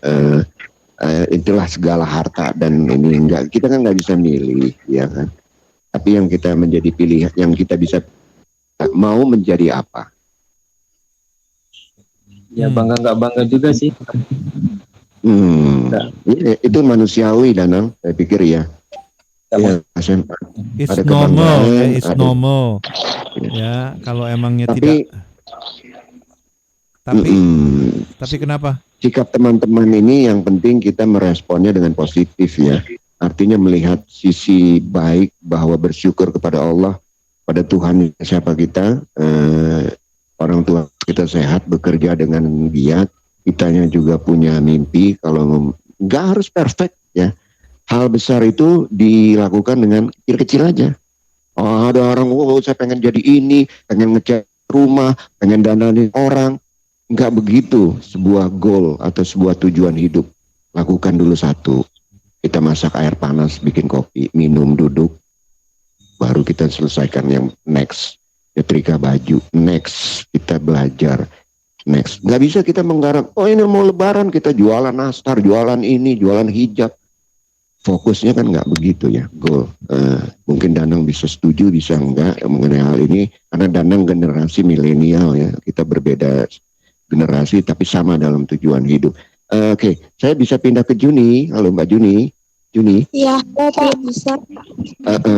Speaker 13: itulah segala harta dan ini enggak. Kita kan nggak bisa milih, ya kan. Tapi yang kita menjadi pilihan, yang kita bisa mau menjadi apa.
Speaker 16: Ya bangga nggak bangga juga sih.
Speaker 13: Itu manusiawi Danang, saya pikir ya. Ya,
Speaker 12: it's
Speaker 13: ada
Speaker 12: normal, ya,
Speaker 13: kebanggaan,
Speaker 12: it's normal. Ya, kalau emangnya
Speaker 13: tapi
Speaker 12: kenapa?
Speaker 13: Sikap teman-teman ini yang penting kita meresponnya dengan positif ya. Artinya melihat sisi baik bahwa bersyukur kepada Allah, pada Tuhan siapa kita, orang tua kita sehat, bekerja dengan giat, kitanya juga punya mimpi. Kalau nggak harus perfect ya, hal besar itu dilakukan dengan kecil-kecil aja. Oh, ada orang, saya pengen jadi ini, pengen ngecat rumah, pengen dananin orang. Nggak begitu sebuah goal atau sebuah tujuan hidup. Lakukan dulu satu. Kita masak air panas, bikin kopi, minum, duduk. Baru kita selesaikan yang next. Nyetrika baju, next. Kita belajar, next. Nggak bisa kita menggarap, oh ini mau lebaran kita jualan nastar, jualan ini, jualan hijab. Fokusnya kan nggak begitu ya, goal. Mungkin Danang bisa setuju, bisa enggak mengenai hal ini. Karena Danang generasi milenial ya, kita berbeda generasi tapi sama dalam tujuan hidup. Oke, saya bisa pindah ke Juni. Halo Mbak Juni. Juni.
Speaker 17: Iya, Pak bisa.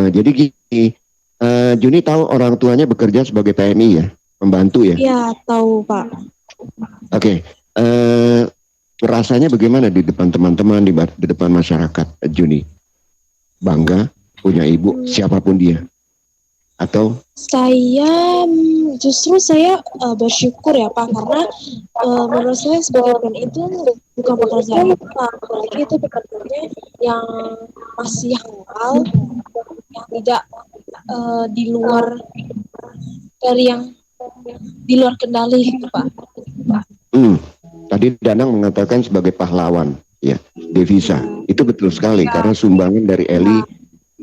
Speaker 13: Jadi gini, Juni tahu orang tuanya bekerja sebagai PMI ya, pembantu ya?
Speaker 17: Iya, tahu Pak.
Speaker 13: Oke, rasanya bagaimana di depan teman-teman, di depan masyarakat, Juni? Bangga punya ibu, siapapun dia? Atau?
Speaker 17: Justru saya bersyukur ya Pak, karena menurut saya sebagai PNI itu bukan pekerjaan Pak, apalagi itu pekerjaannya yang masih halal, yang tidak di luar dari yang di luar kendali gitu Pak.
Speaker 13: Tadi Danang mengatakan sebagai pahlawan, ya, devisa. Itu betul sekali karena sumbangan dari Eli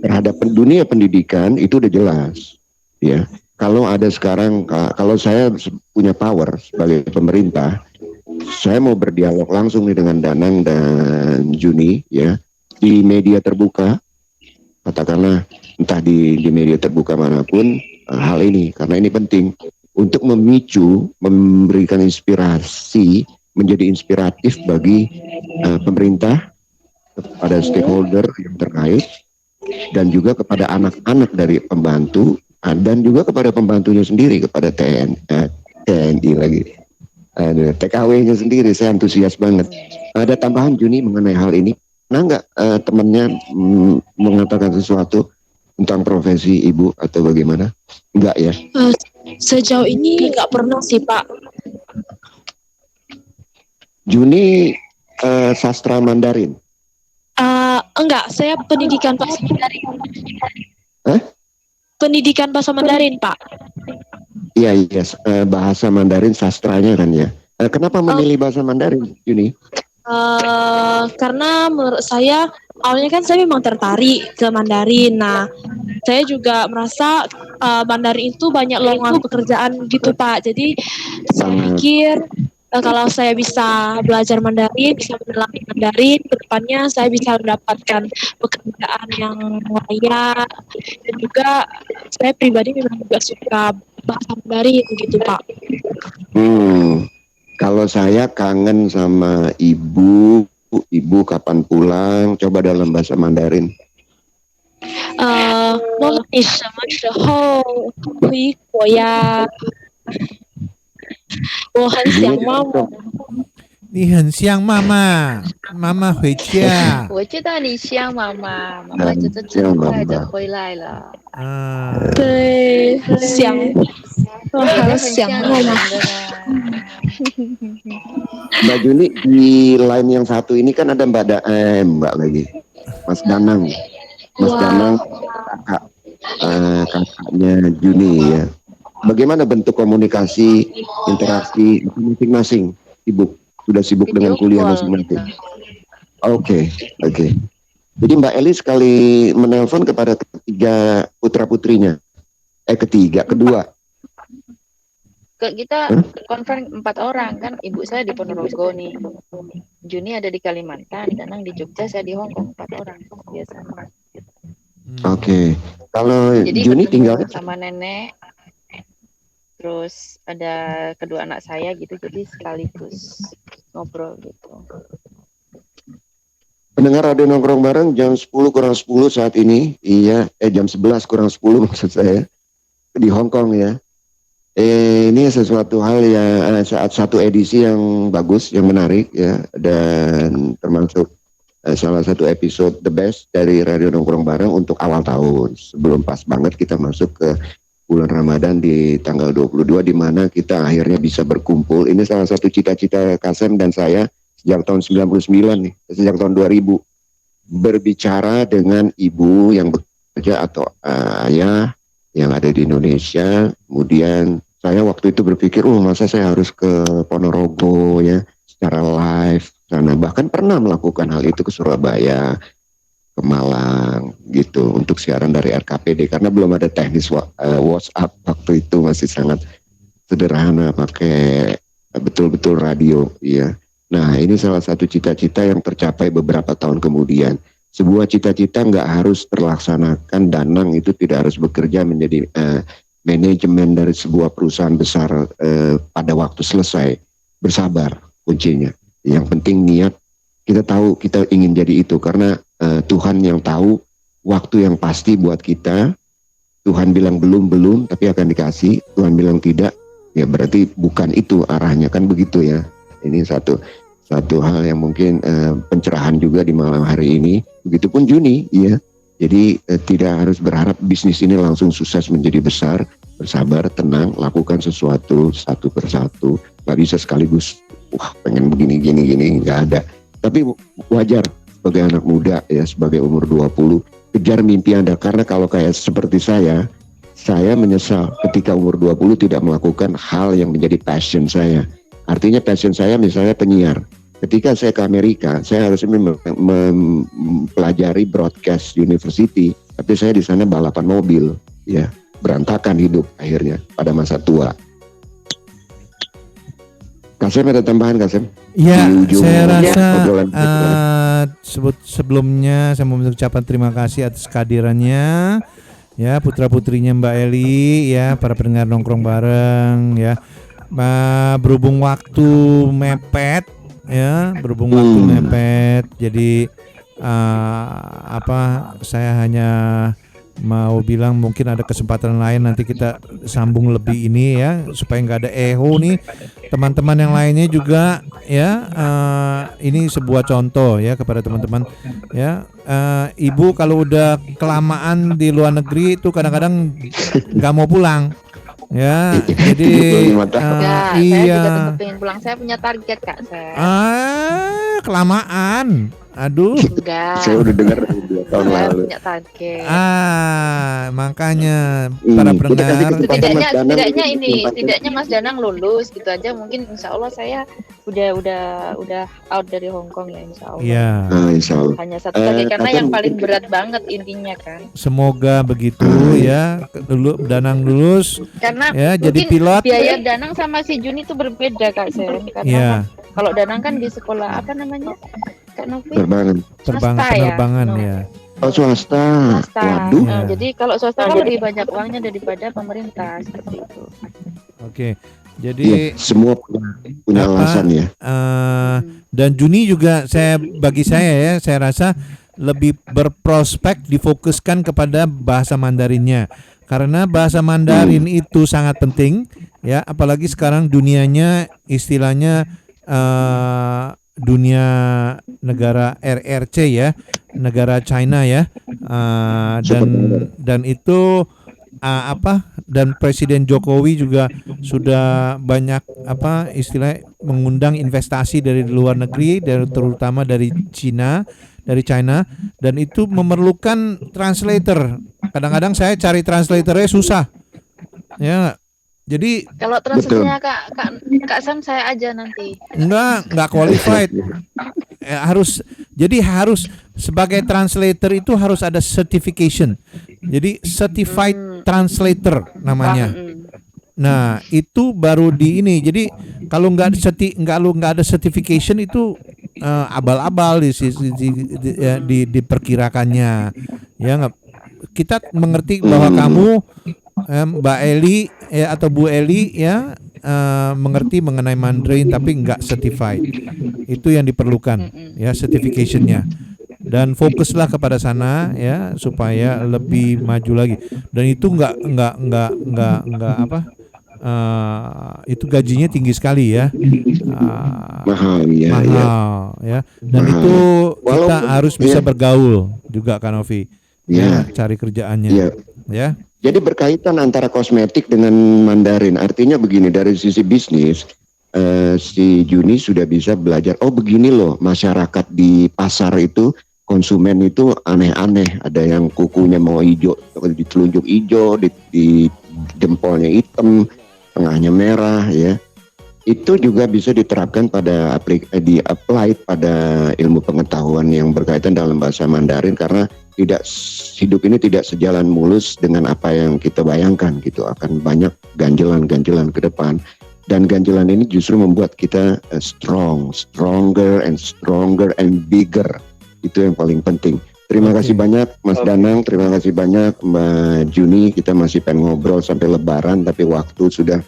Speaker 13: terhadap dunia pendidikan itu udah jelas, ya. Kalau ada sekarang, kalau saya punya power sebagai pemerintah, saya mau berdialog langsung nih dengan Danang dan Juni, ya, di media terbuka, katakanlah entah di media terbuka manapun hal ini, karena ini penting untuk memicu, memberikan inspirasi, menjadi inspiratif bagi pemerintah, kepada stakeholder yang terkait, dan juga kepada anak-anak dari pembantu, dan juga kepada pembantunya sendiri, kepada TNI lagi, TKW-nya sendiri. Saya antusias banget. Ada tambahan Juni mengenai hal ini? Nah nggak temannya mengatakan sesuatu tentang profesi ibu atau bagaimana? Enggak ya?
Speaker 17: Sejauh ini nggak pernah sih Pak.
Speaker 13: Juni sastra Mandarin?
Speaker 17: Enggak, saya pendidikan bahasa Mandarin. Pendidikan bahasa Mandarin, Pak.
Speaker 13: Iya, bahasa Mandarin sastranya kan ya. Kenapa memilih bahasa Mandarin, Juni?
Speaker 17: Karena menurut saya awalnya kan saya memang tertarik ke Mandarin. Nah, saya juga merasa Mandarin itu banyak lowongan pekerjaan gitu, Pak. Jadi saya pikir kalau saya bisa belajar Mandarin, bisa mendalami Mandarin, kedepannya saya bisa mendapatkan pekerjaan yang layak, dan juga saya pribadi memang juga suka bahasa Mandarin gitu Pak.
Speaker 13: Kalau saya kangen sama ibu kapan pulang, coba dalam bahasa Mandarin.
Speaker 17: 妈妈，你什么时候回国呀？我很想妈妈。
Speaker 12: 你很像妈妈，妈妈回家。
Speaker 14: 我知道你想妈妈，妈妈这次快就回来了。
Speaker 17: 对，想，我好想妈妈。
Speaker 13: Mbak Juni di line yang satu ini kan ada Mbak lagi, Mas Danang, Danang kakaknya Juni ya. Bagaimana bentuk komunikasi, interaksi masing-masing? Sudah sibuk dengan kuliah masing-masing. Oke. Jadi Mbak Eli sekali menelpon kepada ketiga putra-putrinya. Kedua.
Speaker 14: Kita konfirm 4 orang kan, ibu saya di Ponorogo nih, Juni ada di Kalimantan, Danang di Jogja, saya di Hongkong, 4 orang biasa.
Speaker 13: Oke. Kalau
Speaker 14: Jadi
Speaker 13: Juni tinggal
Speaker 14: sama nenek, terus ada kedua anak saya gitu, jadi sekaligus ngobrol gitu.
Speaker 13: Pendengar Radio Nongkrong Bareng jam 10 kurang 10 saat ini, jam 11 kurang 10 maksud saya, di Hongkong ya. Ini sesuatu hal yang satu edisi yang bagus, yang menarik ya, dan termasuk salah satu episode the best dari Radio Nongkrong Bareng untuk awal tahun. Sebelum pas banget kita masuk ke bulan Ramadan di tanggal 22 di mana kita akhirnya bisa berkumpul. Ini salah satu cita-cita Kasem dan saya sejak tahun 99 nih, sejak tahun 2000, berbicara dengan ibu yang bekerja atau ayah yang ada di Indonesia. Kemudian saya waktu itu berpikir, masa saya harus ke Ponorogo ya secara live karena bahkan pernah melakukan hal itu ke Surabaya, ke Malang gitu untuk siaran dari RKPD karena belum ada teknis WhatsApp waktu itu, masih sangat sederhana pakai betul-betul radio ya. Nah, ini salah satu cita-cita yang tercapai beberapa tahun kemudian. Sebuah cita-cita nggak harus terlaksanakan, Danang itu tidak harus bekerja menjadi manajemen dari sebuah perusahaan besar pada waktu selesai. Bersabar kuncinya. Yang penting niat. Kita tahu kita ingin jadi itu karena Tuhan yang tahu waktu yang pasti buat kita. Tuhan bilang belum tapi akan dikasih. Tuhan bilang tidak, ya berarti bukan itu arahnya, kan begitu ya. Ini satu hal yang mungkin pencerahan juga di malam hari ini. Begitupun Juni ya. Jadi tidak harus berharap bisnis ini langsung sukses menjadi besar. Bersabar, tenang, lakukan sesuatu satu persatu. Gak bisa sekaligus, pengen begini, gak ada. Tapi wajar sebagai anak muda ya, sebagai umur 20, kejar mimpi Anda. Karena kalau kayak seperti saya menyesal ketika umur 20 tidak melakukan hal yang menjadi passion saya. Artinya passion saya misalnya penyiar. Ketika saya ke Amerika, saya harus mempelajari broadcast university, tapi saya di sana balapan mobil, ya berantakan hidup akhirnya pada masa tua. Kasem ada tambahan, Kasem?
Speaker 12: Ya, saya rasa sebelumnya saya mau mengucapkan terima kasih atas kehadirannya, ya putra-putrinya Mbak Eli, ya para pendengar Nongkrong Bareng, ya. Berhubung waktu mepet, jadi saya hanya mau bilang mungkin ada kesempatan lain nanti kita sambung lebih ini ya, supaya nggak ada eho nih teman-teman yang lainnya juga ya. Ini sebuah contoh ya kepada teman-teman ya. Ibu kalau udah kelamaan di luar negeri itu kadang-kadang nggak mau pulang. Ya, jadi
Speaker 14: saya juga tetap pengen pulang. Saya punya target, Kak.
Speaker 12: Kelamaan. Aduh.
Speaker 14: Enggak.
Speaker 13: Saya udah dengar 2 tahun lalu.
Speaker 14: Punya target.
Speaker 12: Makanya para pendengar.
Speaker 14: Setidaknya Mas Danang lulus gitu aja. Mungkin insya Allah saya udah out dari Hong Kong ya, insya Allah.
Speaker 12: Iya.
Speaker 13: Insya Allah.
Speaker 14: Hanya satu target karena yang paling berat banget intinya kan.
Speaker 12: Semoga begitu ya. Danang lulus.
Speaker 14: Karena
Speaker 12: ya jadi pilot.
Speaker 14: Biaya Danang sama si Juni itu berbeda, Kak Sen. Karena kalau Danang kan di sekolah apa namanya?
Speaker 12: Penerbangan ya.
Speaker 13: Oh, swasta. Waduh.
Speaker 14: Jadi kalau swasta kan lebih banyak uangnya daripada pemerintah seperti itu.
Speaker 12: Oke. Jadi
Speaker 13: semua punya alasan ya.
Speaker 12: Dan Juni juga bagi saya ya, saya rasa lebih berprospek difokuskan kepada bahasa Mandarinnya. Karena bahasa Mandarin itu sangat penting ya, apalagi sekarang dunianya istilahnya dunia negara RRC ya, negara China ya, dan itu dan Presiden Jokowi juga sudah banyak istilah mengundang investasi dari luar negeri, terutama dari China, dan itu memerlukan translator. Kadang-kadang saya cari translatornya susah, ya. Jadi
Speaker 14: kalau translatornya Kak Sam saya aja nanti.
Speaker 12: Enggak qualified. Harus sebagai translator itu harus ada certification. Jadi certified translator namanya. Nah, itu baru di ini. Jadi kalau nggak ada certification itu abal-abal diperkirakannya. Ya nggak. Kita mengerti bahwa kamu Mbak Eli atau Bu Eli ya mengerti mengenai Mandarin tapi nggak certified. Itu yang diperlukan ya, certificationnya. Dan fokuslah kepada sana ya supaya lebih maju lagi. Dan itu nggak itu gajinya tinggi sekali ya. Mahal ya. Dan mahal. Itu kita harus bisa bergaul juga kan Novi. Ya, cari kerjaannya. Ya.
Speaker 13: Jadi berkaitan antara kosmetik dengan Mandarin. Artinya begini, dari sisi bisnis si Juni sudah bisa belajar. Oh begini loh, masyarakat di pasar itu, konsumen itu aneh-aneh. Ada yang kukunya mau hijau, di telunjuk hijau, di jempolnya hitam, tengahnya merah ya. Itu juga bisa diterapkan pada di-apply pada ilmu pengetahuan yang berkaitan dalam bahasa Mandarin, karena hidup ini tidak sejalan mulus dengan apa yang kita bayangkan gitu. Akan banyak ganjelan-ganjelan ke depan, dan ganjelan ini justru membuat kita stronger and bigger. Itu yang paling penting. Terima kasih banyak Mas Danang, terima kasih banyak Mbak Juni. Kita masih pengen ngobrol sampai Lebaran, tapi waktu sudah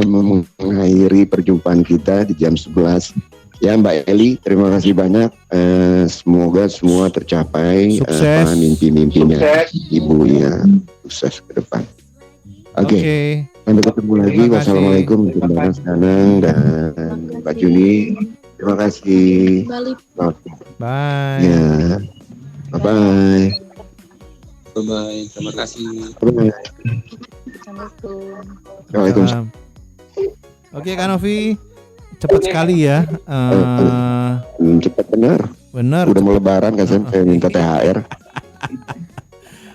Speaker 13: mengakhiri perjumpaan kita di jam 11. Ya Mbak Eli, terima kasih banyak. Semoga semua tercapai mimpi-mimpinya Ibu ya, sukses ke depan. Oke. Sampai ketemu lagi. Wassalamualaikum warahmatullahi wabarakatuh. Dan Mbak Juni, terima kasih.
Speaker 12: Bye.
Speaker 13: Ya. Bye.
Speaker 16: Bye. Terima kasih.
Speaker 13: Bye. Waalaikumsalam.
Speaker 12: Oke Kak Novi, cepat sekali ya.
Speaker 13: Cepat benar. Udah mau Lebaran kan saya minta THR.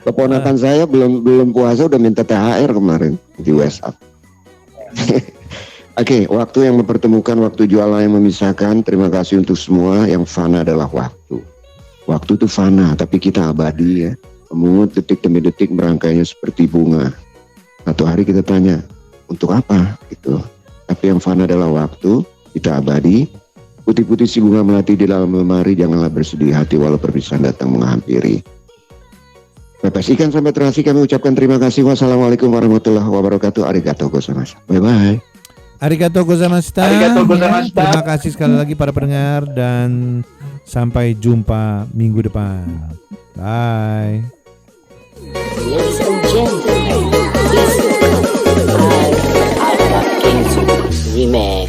Speaker 13: Keponakan saya belum puasa udah minta THR kemarin di WhatsApp. Oke, waktu yang mempertemukan, waktu jualan yang memisahkan. Terima kasih untuk semua. Yang fana adalah waktu. Waktu itu fana, tapi kita abadi ya. Memungut detik demi detik, merangkainya seperti bunga. Satu hari kita tanya, untuk apa gitu. Tapi yang fana adalah waktu, kita abadi. Putih-putih si bunga melati di dalam lemari, janganlah bersedih hati walau perpisahan datang menghampiri. Pepes ikan sampai terasi, kami ucapkan terima kasih. Wassalamualaikum warahmatullahi wabarakatuh. Arigatou gozaimasu. Bye-bye.
Speaker 12: Arigatou gozaimashita. Terima kasih sekali lagi para pendengar, dan sampai jumpa minggu depan. Bye.
Speaker 11: Ladies and gentlemen, this is I Remix.